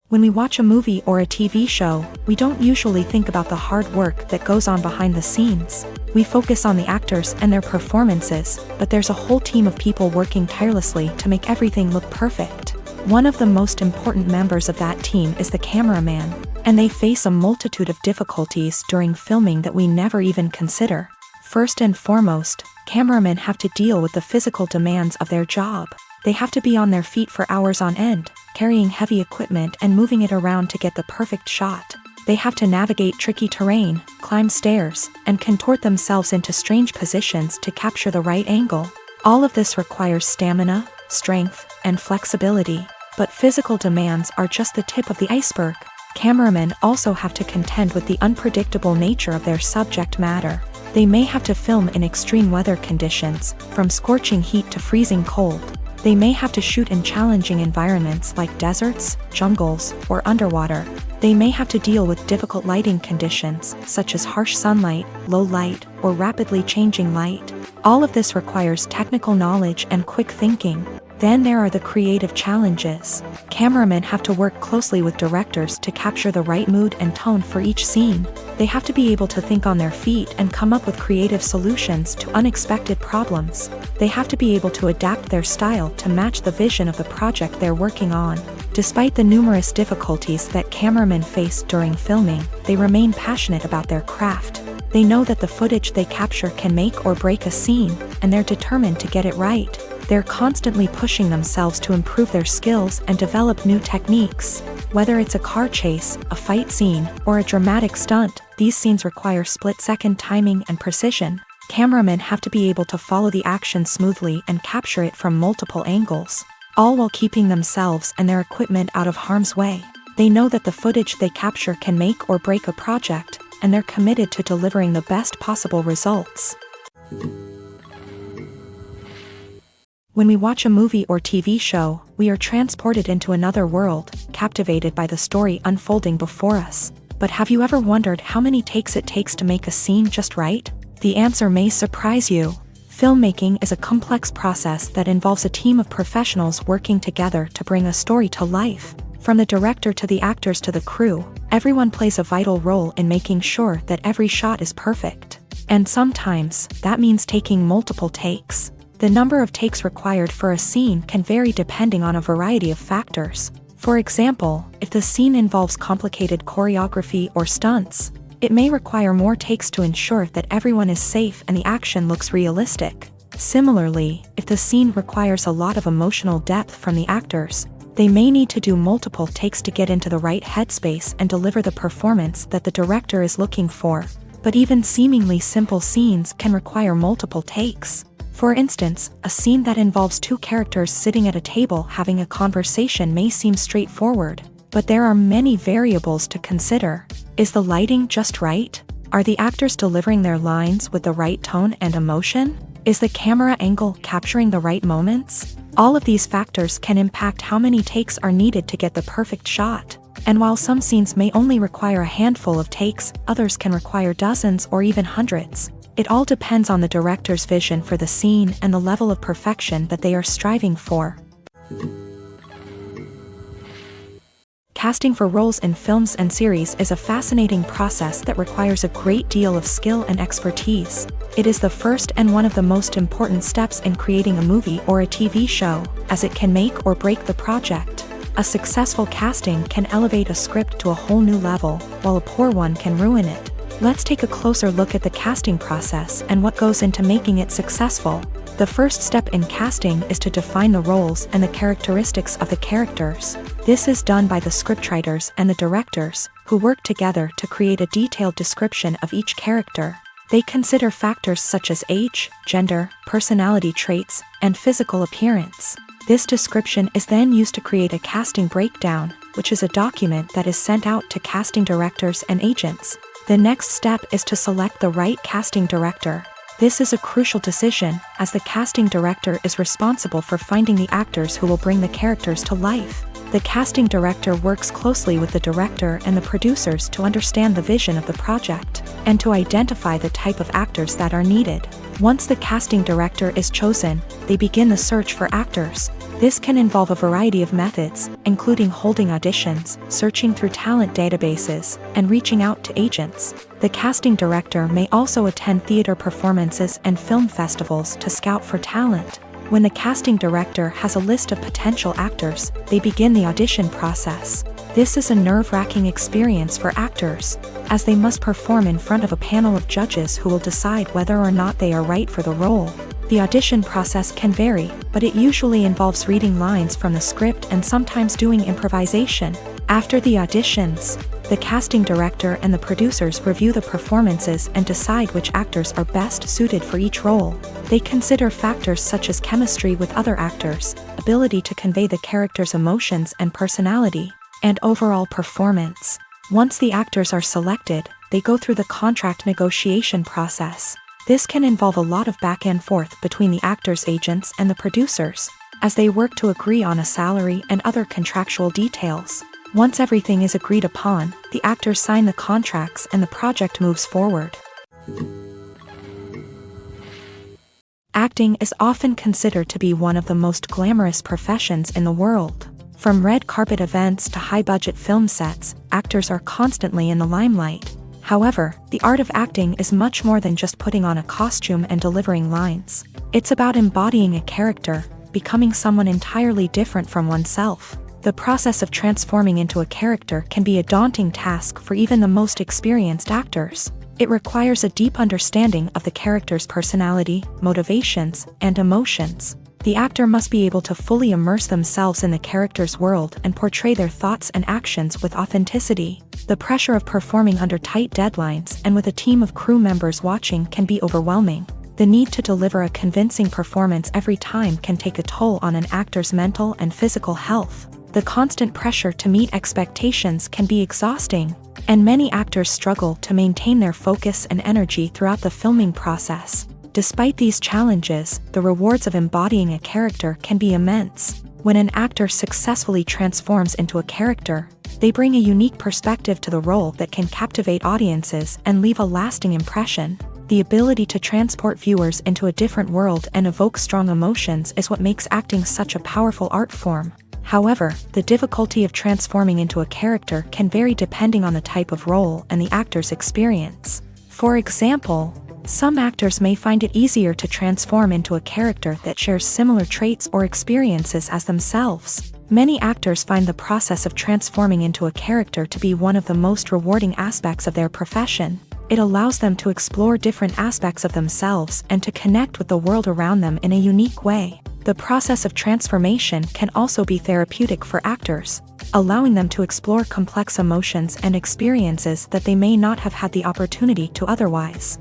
When we watch a movie or a TV show, we don't usually think about the hard work that goes on behind the scenes. We focus on the actors and their performances, but there's a whole team of people working tirelessly to make everything look perfect. One of the most important members of that team is the cameraman, and they face a multitude of difficulties during filming that we never even consider. First and foremost, cameramen have to deal with the physical demands of their job. They have to be on their feet for hours on end, carrying heavy equipment and moving it around to get the perfect shot. They have to navigate tricky terrain, climb stairs, and contort themselves into strange positions to capture the right angle. All of this requires stamina, strength, and flexibility. But physical demands are just the tip of the iceberg. Cameramen also have to contend with the unpredictable nature of their subject matter. They may have to film in extreme weather conditions, from scorching heat to freezing cold. They may have to shoot in challenging environments like deserts, jungles, or underwater. They may have to deal with difficult lighting conditions, such as harsh sunlight, low light, or rapidly changing light. All of this requires technical knowledge and quick thinking. Then there are the creative challenges. Cameramen have to work closely with directors to capture the right mood and tone for each scene. They have to be able to think on their feet and come up with creative solutions to unexpected problems. They have to be able to adapt their style to match the vision of the project they're working on. Despite the numerous difficulties that cameramen face during filming, they remain passionate about their craft. They know that the footage they capture can make or break a scene, and they're determined to get it right. They're constantly pushing themselves to improve their skills and develop new techniques. Whether it's a car chase, a fight scene, or a dramatic stunt, these scenes require split-second timing and precision. Cameramen have to be able to follow the action smoothly and capture it from multiple angles, all while keeping themselves and their equipment out of harm's way. They know that the footage they capture can make or break a project, and they're committed to delivering the best possible results. When we watch a movie or TV show, we are transported into another world, captivated by the story unfolding before us. But have you ever wondered how many takes it takes to make a scene just right? The answer may surprise you. Filmmaking is a complex process that involves a team of professionals working together to bring a story to life. From the director to the actors to the crew, everyone plays a vital role in making sure that every shot is perfect. And sometimes, that means taking multiple takes. The number of takes required for a scene can vary depending on a variety of factors. For example, if the scene involves complicated choreography or stunts, it may require more takes to ensure that everyone is safe and the action looks realistic. Similarly, if the scene requires a lot of emotional depth from the actors, they may need to do multiple takes to get into the right headspace and deliver the performance that the director is looking for. But even seemingly simple scenes can require multiple takes. For instance, a scene that involves two characters sitting at a table having a conversation may seem straightforward, but there are many variables to consider. Is the lighting just right? Are the actors delivering their lines with the right tone and emotion? Is the camera angle capturing the right moments? All of these factors can impact how many takes are needed to get the perfect shot. And while some scenes may only require a handful of takes, others can require dozens or even hundreds. It all depends on the director's vision for the scene and the level of perfection that they are striving for. Casting for roles in films and series is a fascinating process that requires a great deal of skill and expertise. It is the first and one of the most important steps in creating a movie or a TV show, as it can make or break the project. A successful casting can elevate a script to a whole new level, while a poor one can ruin it. Let's take a closer look at the casting process and what goes into making it successful. The first step in casting is to define the roles and the characteristics of the characters. This is done by the scriptwriters and the directors, who work together to create a detailed description of each character. They consider factors such as age, gender, personality traits, and physical appearance. This description is then used to create a casting breakdown, which is a document that is sent out to casting directors and agents. The next step is to select the right casting director. This is a crucial decision, as the casting director is responsible for finding the actors who will bring the characters to life. The casting director works closely with the director and the producers to understand the vision of the project, and to identify the type of actors that are needed. Once the casting director is chosen, they begin the search for actors. This can involve a variety of methods, including holding auditions, searching through talent databases, and reaching out to agents. The casting director may also attend theater performances and film festivals to scout for talent. When the casting director has a list of potential actors, they begin the audition process. This is a nerve-wracking experience for actors, as they must perform in front of a panel of judges who will decide whether or not they are right for the role. The audition process can vary, but it usually involves reading lines from the script and sometimes doing improvisation. After the auditions, the casting director and the producers review the performances and decide which actors are best suited for each role. They consider factors such as chemistry with other actors, ability to convey the character's emotions and personality, and overall performance. Once the actors are selected, they go through the contract negotiation process. This can involve a lot of back and forth between the actors' agents and the producers, as they work to agree on a salary and other contractual details. Once everything is agreed upon, the actors sign the contracts and the project moves forward. Acting is often considered to be one of the most glamorous professions in the world. From red carpet events to high-budget film sets, actors are constantly in the limelight. However, the art of acting is much more than just putting on a costume and delivering lines. It's about embodying a character, becoming someone entirely different from oneself. The process of transforming into a character can be a daunting task for even the most experienced actors. It requires a deep understanding of the character's personality, motivations, and emotions. The actor must be able to fully immerse themselves in the character's world and portray their thoughts and actions with authenticity. The pressure of performing under tight deadlines and with a team of crew members watching can be overwhelming. The need to deliver a convincing performance every time can take a toll on an actor's mental and physical health. The constant pressure to meet expectations can be exhausting, and many actors struggle to maintain their focus and energy throughout the filming process. Despite these challenges, the rewards of embodying a character can be immense. When an actor successfully transforms into a character, they bring a unique perspective to the role that can captivate audiences and leave a lasting impression. The ability to transport viewers into a different world and evoke strong emotions is what makes acting such a powerful art form. However, the difficulty of transforming into a character can vary depending on the type of role and the actor's experience. For example, some actors may find it easier to transform into a character that shares similar traits or experiences as themselves. Many actors find the process of transforming into a character to be one of the most rewarding aspects of their profession. It allows them to explore different aspects of themselves and to connect with the world around them in a unique way. The process of transformation can also be therapeutic for actors, allowing them to explore complex emotions and experiences that they may not have had the opportunity to otherwise.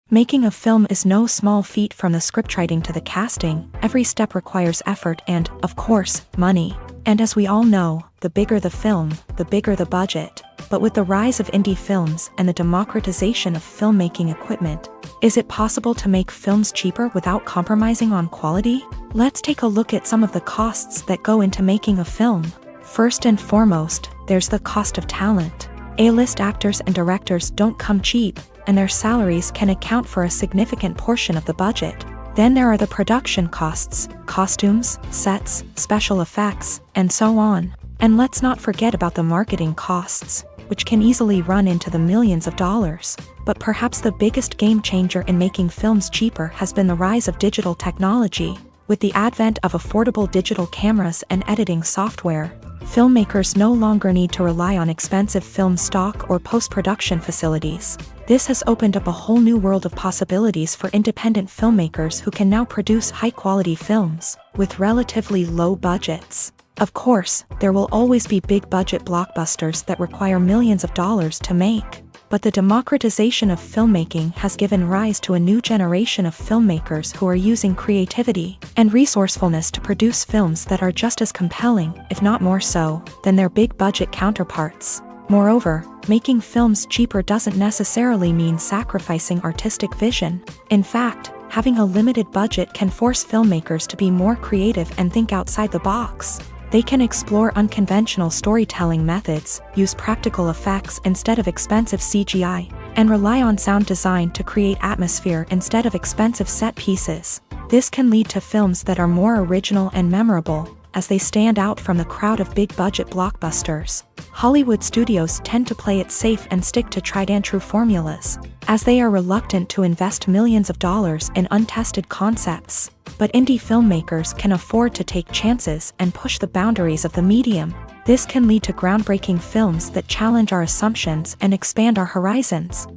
Making a film is no small feat. From the scriptwriting to the casting, every step requires effort and, of course, money. And as we all know, the bigger the film, the bigger the budget. But with the rise of indie films and the democratization of filmmaking equipment, is it possible to make films cheaper without compromising on quality? Let's take a look at some of the costs that go into making a film. First and foremost, there's the cost of talent. A-list actors and directors don't come cheap, and their salaries can account for a significant portion of the budget. Then there are the production costs, costumes, sets, special effects, and so on. And let's not forget about the marketing costs, which can easily run into the millions of dollars. But perhaps the biggest game changer in making films cheaper has been the rise of digital technology. With the advent of affordable digital cameras and editing software, filmmakers no longer need to rely on expensive film stock or post-production facilities. This has opened up a whole new world of possibilities for independent filmmakers who can now produce high-quality films with relatively low budgets. Of course, there will always be big-budget blockbusters that require millions of dollars to make. But the democratization of filmmaking has given rise to a new generation of filmmakers who are using creativity and resourcefulness to produce films that are just as compelling, if not more so, than their big-budget counterparts. Moreover, making films cheaper doesn't necessarily mean sacrificing artistic vision. In fact, having a limited budget can force filmmakers to be more creative and think outside the box. They can explore unconventional storytelling methods, use practical effects instead of expensive CGI, and rely on sound design to create atmosphere instead of expensive set pieces. This can lead to films that are more original and memorable, as they stand out from the crowd of big-budget blockbusters. Hollywood studios tend to play it safe and stick to tried-and-true formulas, as they are reluctant to invest millions of dollars in untested concepts. But indie filmmakers can afford to take chances and push the boundaries of the medium. This can lead to groundbreaking films that challenge our assumptions and expand our horizons.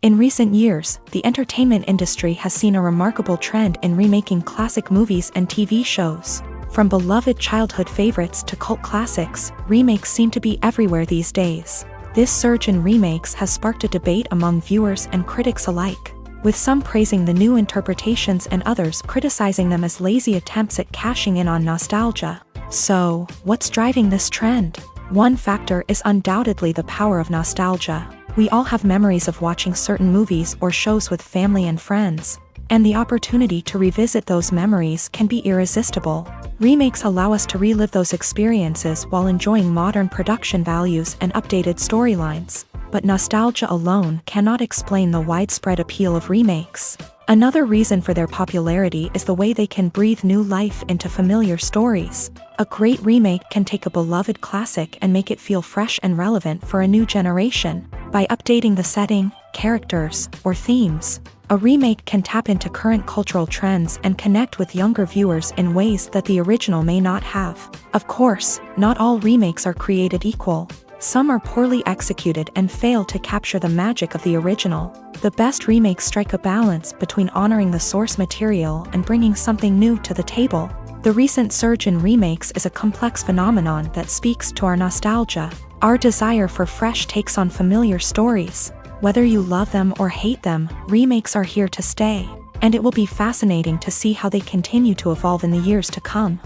In recent years, the entertainment industry has seen a remarkable trend in remaking classic movies and TV shows. From beloved childhood favorites to cult classics, remakes seem to be everywhere these days. This surge in remakes has sparked a debate among viewers and critics alike, with some praising the new interpretations and others criticizing them as lazy attempts at cashing in on nostalgia. So, what's driving this trend? One factor is undoubtedly the power of nostalgia. We all have memories of watching certain movies or shows with family and friends, and the opportunity to revisit those memories can be irresistible. Remakes allow us to relive those experiences while enjoying modern production values and updated storylines. but nostalgia alone cannot explain the widespread appeal of remakes. Another reason for their popularity is the way they can breathe new life into familiar stories. A great remake can take a beloved classic and make it feel fresh and relevant for a new generation. By updating the setting, characters, or themes, a remake can tap into current cultural trends and connect with younger viewers in ways that the original may not have. Of course, not all remakes are created equal. Some are poorly executed and fail to capture the magic of the original. The best remakes strike a balance between honoring the source material and bringing something new to the table. The recent surge in remakes is a complex phenomenon that speaks to our nostalgia, our desire for fresh takes on familiar stories. Whether you love them or hate them, remakes are here to stay, and it will be fascinating to see how they continue to evolve in the years to come.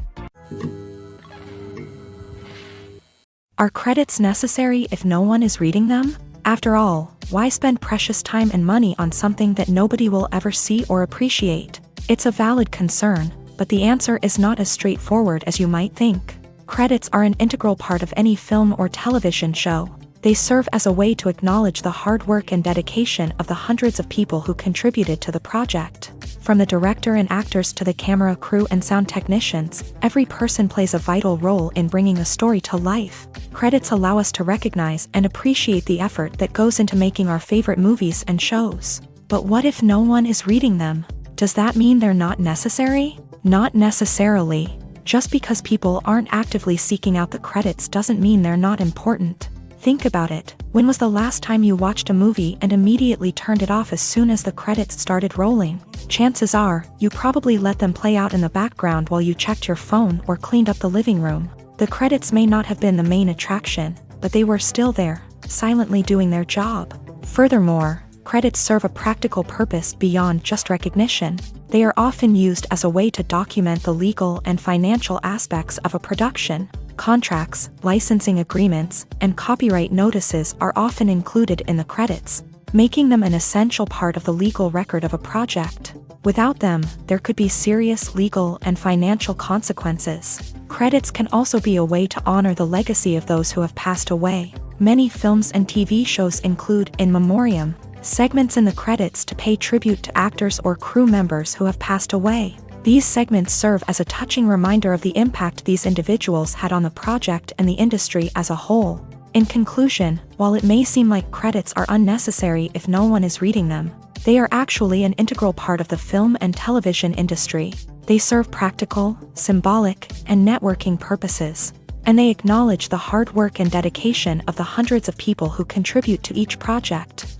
Are credits necessary if no one is reading them? After all, why spend precious time and money on something that nobody will ever see or appreciate? It's a valid concern, but the answer is not as straightforward as you might think. Credits are an integral part of any film or television show. They serve as a way to acknowledge the hard work and dedication of the hundreds of people who contributed to the project. From the director and actors to the camera crew and sound technicians, every person plays a vital role in bringing a story to life. Credits allow us to recognize and appreciate the effort that goes into making our favorite movies and shows. But what if no one is reading them? Does that mean they're not necessary? Not necessarily. Just because people aren't actively seeking out the credits doesn't mean they're not important. Think about it. When was the last time you watched a movie and immediately turned it off as soon as the credits started rolling? Chances are, you probably let them play out in the background while you checked your phone or cleaned up the living room. The credits may not have been the main attraction, but they were still there, silently doing their job. Furthermore, credits serve a practical purpose beyond just recognition. They are often used as a way to document the legal and financial aspects of a production. Contracts, licensing agreements, and copyright notices are often included in the credits, making them an essential part of the legal record of a project. Without them, there could be serious legal and financial consequences. Credits can also be a way to honor the legacy of those who have passed away. Many films and TV shows include in memoriam segments in the credits to pay tribute to actors or crew members who have passed away. These segments serve as a touching reminder of the impact these individuals had on the project and the industry as a whole. In conclusion, while it may seem like credits are unnecessary if no one is reading them, they are actually an integral part of the film and television industry. They serve practical, symbolic, and networking purposes, and they acknowledge the hard work and dedication of the hundreds of people who contribute to each project.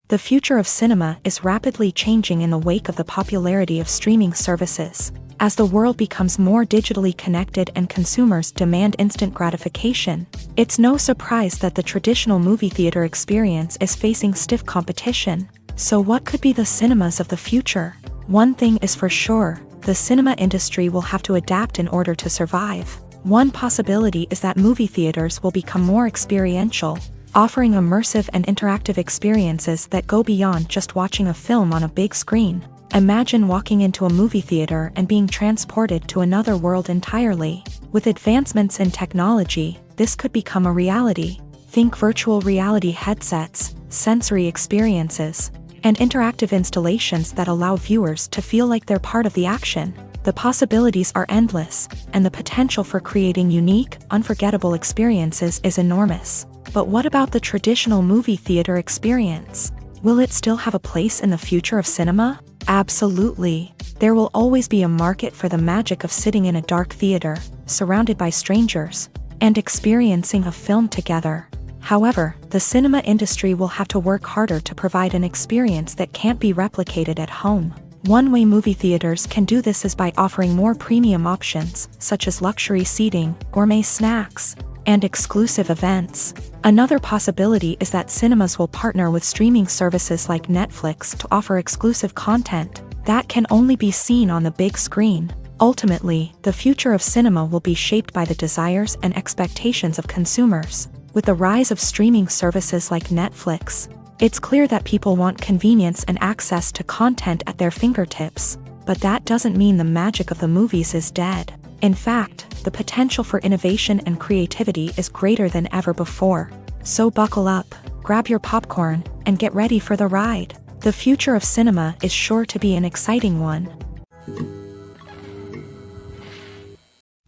The future of cinema is rapidly changing in the wake of the popularity of streaming services. As the world becomes more digitally connected and consumers demand instant gratification, it's no surprise that the traditional movie theater experience is facing stiff competition. So what could be the cinemas of the future? One thing is for sure, the cinema industry will have to adapt in order to survive. One possibility is that movie theaters will become more experiential, offering immersive and interactive experiences that go beyond just watching a film on a big screen. Imagine walking into a movie theater and being transported to another world entirely. With advancements in technology, this could become a reality. Think virtual reality headsets, sensory experiences, and interactive installations that allow viewers to feel like they're part of the action. The possibilities are endless, and the potential for creating unique, unforgettable experiences is enormous. But what about the traditional movie theater experience? Will it still have a place in the future of cinema? Absolutely. There will always be a market for the magic of sitting in a dark theater, surrounded by strangers, and experiencing a film together. However, the cinema industry will have to work harder to provide an experience that can't be replicated at home. One way movie theaters can do this is by offering more premium options, such as luxury seating, gourmet snacks, and exclusive events. Another possibility is that cinemas will partner with streaming services like Netflix to offer exclusive content that can only be seen on the big screen. Ultimately, the future of cinema will be shaped by the desires and expectations of consumers. With the rise of streaming services like Netflix, it's clear that people want convenience and access to content at their fingertips. But that doesn't mean the magic of the movies is dead. In fact, the potential for innovation and creativity is greater than ever before. So buckle up, grab your popcorn, and get ready for the ride. The future of cinema is sure to be an exciting one.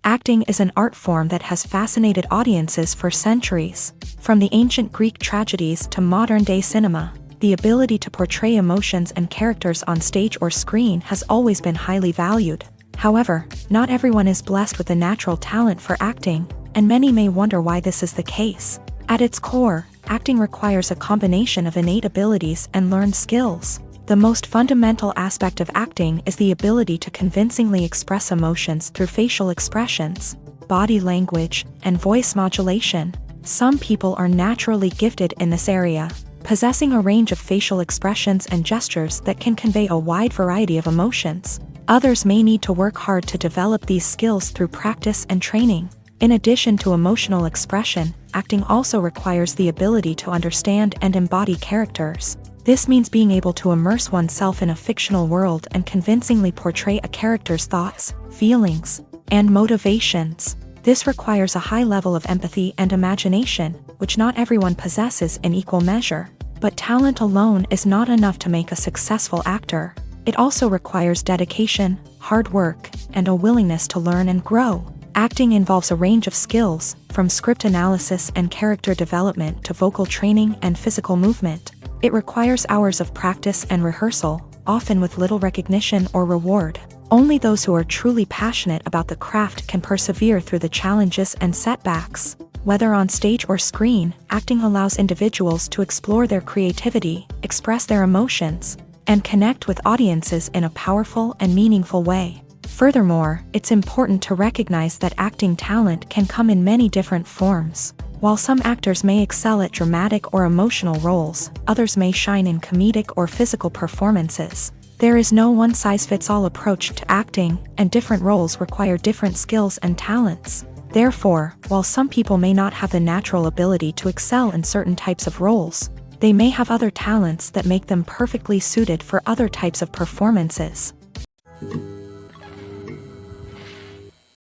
Acting is an art form that has fascinated audiences for centuries. From the ancient Greek tragedies to modern-day cinema, the ability to portray emotions and characters on stage or screen has always been highly valued. However, not everyone is blessed with the natural talent for acting, and many may wonder why this is the case. At its core, acting requires a combination of innate abilities and learned skills. The most fundamental aspect of acting is the ability to convincingly express emotions through facial expressions, body language, and voice modulation. Some people are naturally gifted in this area, possessing a range of facial expressions and gestures that can convey a wide variety of emotions. Others may need to work hard to develop these skills through practice and training. In addition to emotional expression, acting also requires the ability to understand and embody characters. This means being able to immerse oneself in a fictional world and convincingly portray a character's thoughts, feelings, and motivations. This requires a high level of empathy and imagination, which not everyone possesses in equal measure. But talent alone is not enough to make a successful actor. It also requires dedication, hard work, and a willingness to learn and grow. Acting involves a range of skills, from script analysis and character development to vocal training and physical movement. It requires hours of practice and rehearsal, often with little recognition or reward. Only those who are truly passionate about the craft can persevere through the challenges and setbacks. Whether on stage or screen, acting allows individuals to explore their creativity, express their emotions, and connect with audiences in a powerful and meaningful way. Furthermore, it's important to recognize that acting talent can come in many different forms. While some actors may excel at dramatic or emotional roles, others may shine in comedic or physical performances. There is no one-size-fits-all approach to acting, and different roles require different skills and talents. Therefore, while some people may not have the natural ability to excel in certain types of roles, they may have other talents that make them perfectly suited for other types of performances.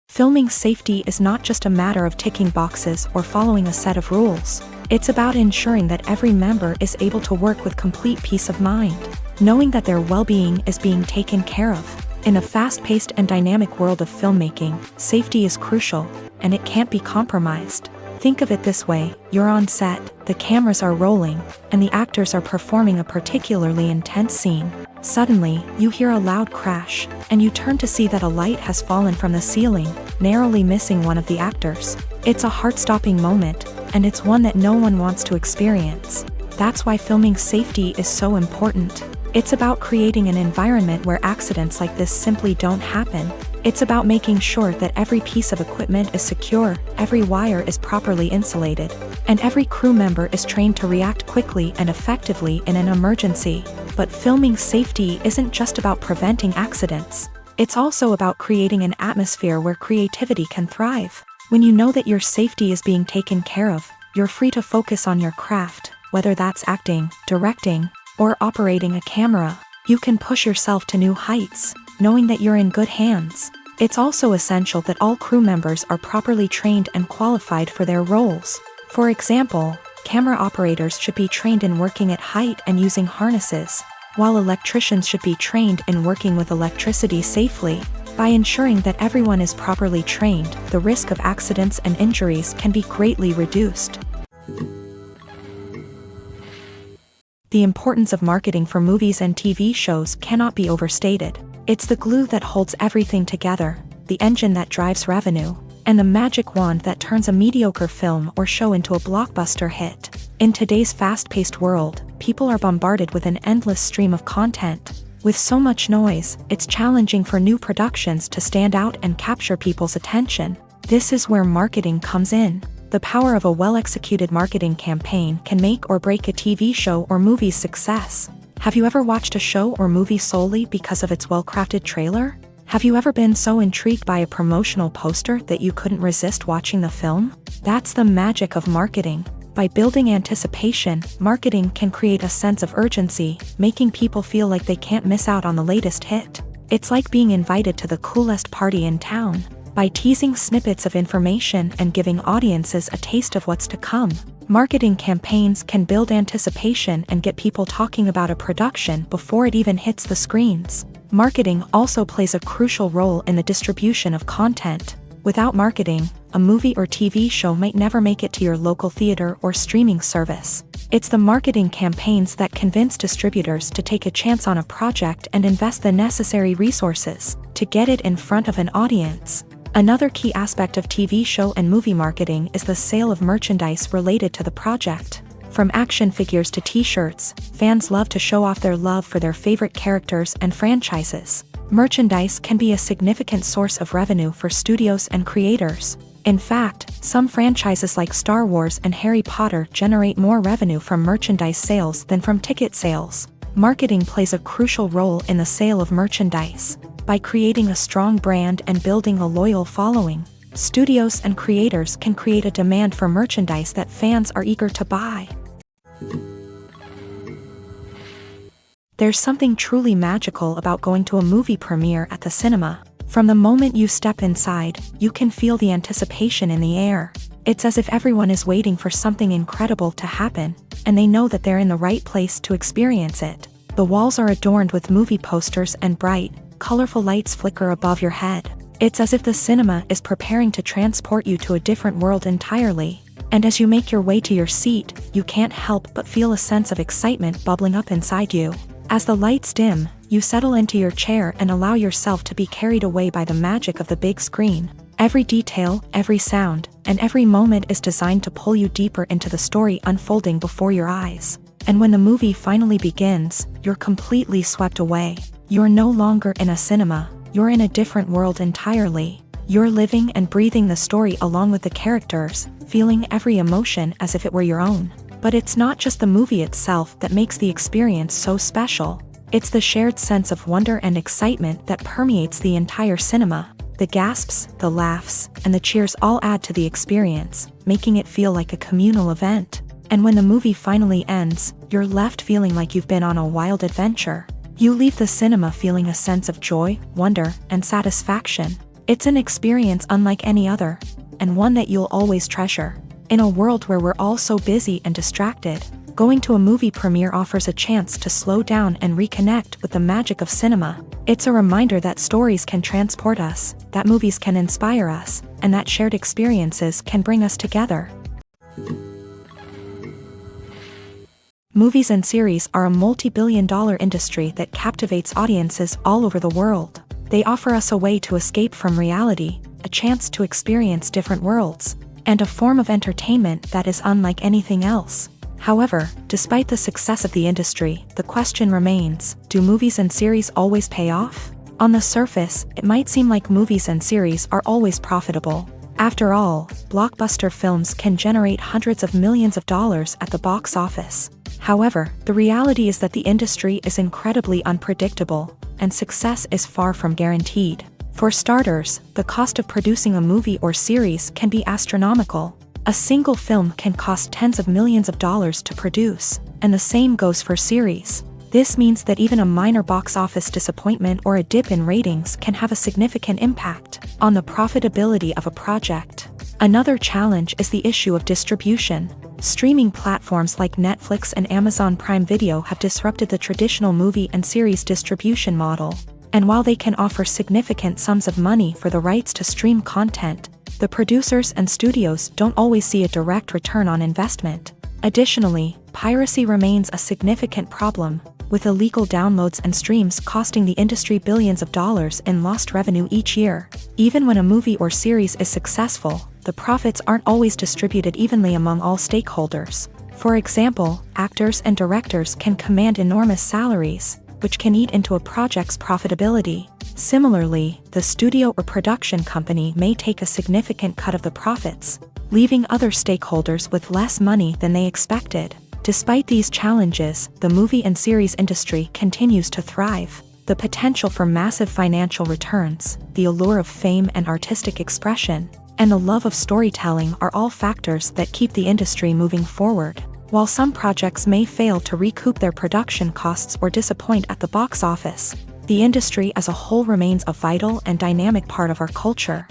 Filming safety is not just a matter of ticking boxes or following a set of rules. It's about ensuring that every member is able to work with complete peace of mind, knowing that their well-being is being taken care of. In a fast-paced and dynamic world of filmmaking, safety is crucial, and it can't be compromised. Think of it this way: you're on set, the cameras are rolling, and the actors are performing a particularly intense scene. Suddenly, you hear a loud crash, and you turn to see that a light has fallen from the ceiling, narrowly missing one of the actors. It's a heart-stopping moment, and it's one that no one wants to experience. That's why filming safety is so important. It's about creating an environment where accidents like this simply don't happen. It's about making sure that every piece of equipment is secure, every wire is properly insulated, and every crew member is trained to react quickly and effectively in an emergency. But filming safety isn't just about preventing accidents. It's also about creating an atmosphere where creativity can thrive. When you know that your safety is being taken care of, you're free to focus on your craft, whether that's acting, directing, or operating a camera. You can push yourself to new heights, knowing that you're in good hands. It's also essential that all crew members are properly trained and qualified for their roles. For example, camera operators should be trained in working at height and using harnesses, while electricians should be trained in working with electricity safely. By ensuring that everyone is properly trained, the risk of accidents and injuries can be greatly reduced. The importance of marketing for movies and TV shows cannot be overstated. It's the glue that holds everything together, the engine that drives revenue, and the magic wand that turns a mediocre film or show into a blockbuster hit. In today's fast-paced world, people are bombarded with an endless stream of content. With so much noise, it's challenging for new productions to stand out and capture people's attention. This is where marketing comes in. The power of a well-executed marketing campaign can make or break a TV show or movie's success. Have you ever watched a show or movie solely because of its well-crafted trailer? Have you ever been so intrigued by a promotional poster that you couldn't resist watching the film? That's the magic of marketing. By building anticipation, marketing can create a sense of urgency, making people feel like they can't miss out on the latest hit. It's like being invited to the coolest party in town. by teasing snippets of information and giving audiences a taste of what's to come. Marketing campaigns can build anticipation and get people talking about a production before it even hits the screens. Marketing also plays a crucial role in the distribution of content. Without marketing, a movie or TV show might never make it to your local theater or streaming service. It's the marketing campaigns that convince distributors to take a chance on a project and invest the necessary resources to get it in front of an audience. Another key aspect of TV show and movie marketing is the sale of merchandise related to the project. From action figures to t-shirts, fans love to show off their love for their favorite characters and franchises. Merchandise can be a significant source of revenue for studios and creators. In fact, some franchises like Star Wars and Harry Potter generate more revenue from merchandise sales than from ticket sales. Marketing plays a crucial role in the sale of merchandise. By creating a strong brand and building a loyal following, studios and creators can create a demand for merchandise that fans are eager to buy. There's something truly magical about going to a movie premiere at the cinema. From the moment you step inside, you can feel the anticipation in the air. It's as if everyone is waiting for something incredible to happen, and they know that they're in the right place to experience it. The walls are adorned with movie posters and bright, colorful lights flicker above your head. It's as if the cinema is preparing to transport you to a different world entirely. And as you make your way to your seat, you can't help but feel a sense of excitement bubbling up inside you. As the lights dim, you settle into your chair and allow yourself to be carried away by the magic of the big screen. Every detail, every sound, and every moment is designed to pull you deeper into the story unfolding before your eyes. And when the movie finally begins, you're completely swept away. You're no longer in a cinema, you're in a different world entirely. You're living and breathing the story along with the characters, feeling every emotion as if it were your own. But it's not just the movie itself that makes the experience so special. It's the shared sense of wonder and excitement that permeates the entire cinema. The gasps, the laughs, and the cheers all add to the experience, making it feel like a communal event. And when the movie finally ends, you're left feeling like you've been on a wild adventure. You leave the cinema feeling a sense of joy, wonder, and satisfaction. It's an experience unlike any other, and one that you'll always treasure. In a world where we're all so busy and distracted, going to a movie premiere offers a chance to slow down and reconnect with the magic of cinema. It's a reminder that stories can transport us, that movies can inspire us, and that shared experiences can bring us together. Movies and series are a multi-billion-dollar industry that captivates audiences all over the world. They offer us a way to escape from reality, a chance to experience different worlds, and a form of entertainment that is unlike anything else. However, despite the success of the industry, the question remains, do movies and series always pay off? On the surface, it might seem like movies and series are always profitable. After all, blockbuster films can generate hundreds of millions of dollars at the box office. However, the reality is that the industry is incredibly unpredictable, and success is far from guaranteed. For starters, the cost of producing a movie or series can be astronomical. A single film can cost tens of millions of dollars to produce, and the same goes for series. This means that even a minor box office disappointment or a dip in ratings can have a significant impact on the profitability of a project. Another challenge is the issue of distribution. Streaming platforms like Netflix and Amazon Prime Video have disrupted the traditional movie and series distribution model. And while they can offer significant sums of money for the rights to stream content, the producers and studios don't always see a direct return on investment. Additionally, piracy remains a significant problem, with illegal downloads and streams costing the industry billions of dollars in lost revenue each year. Even when a movie or series is successful, the profits aren't always distributed evenly among all stakeholders. For example, actors and directors can command enormous salaries, which can eat into a project's profitability. Similarly, the studio or production company may take a significant cut of the profits, leaving other stakeholders with less money than they expected. Despite these challenges, the movie and series industry continues to thrive. The potential for massive financial returns, the allure of fame and artistic expression, and the love of storytelling are all factors that keep the industry moving forward. While some projects may fail to recoup their production costs or disappoint at the box office, the industry as a whole remains a vital and dynamic part of our culture.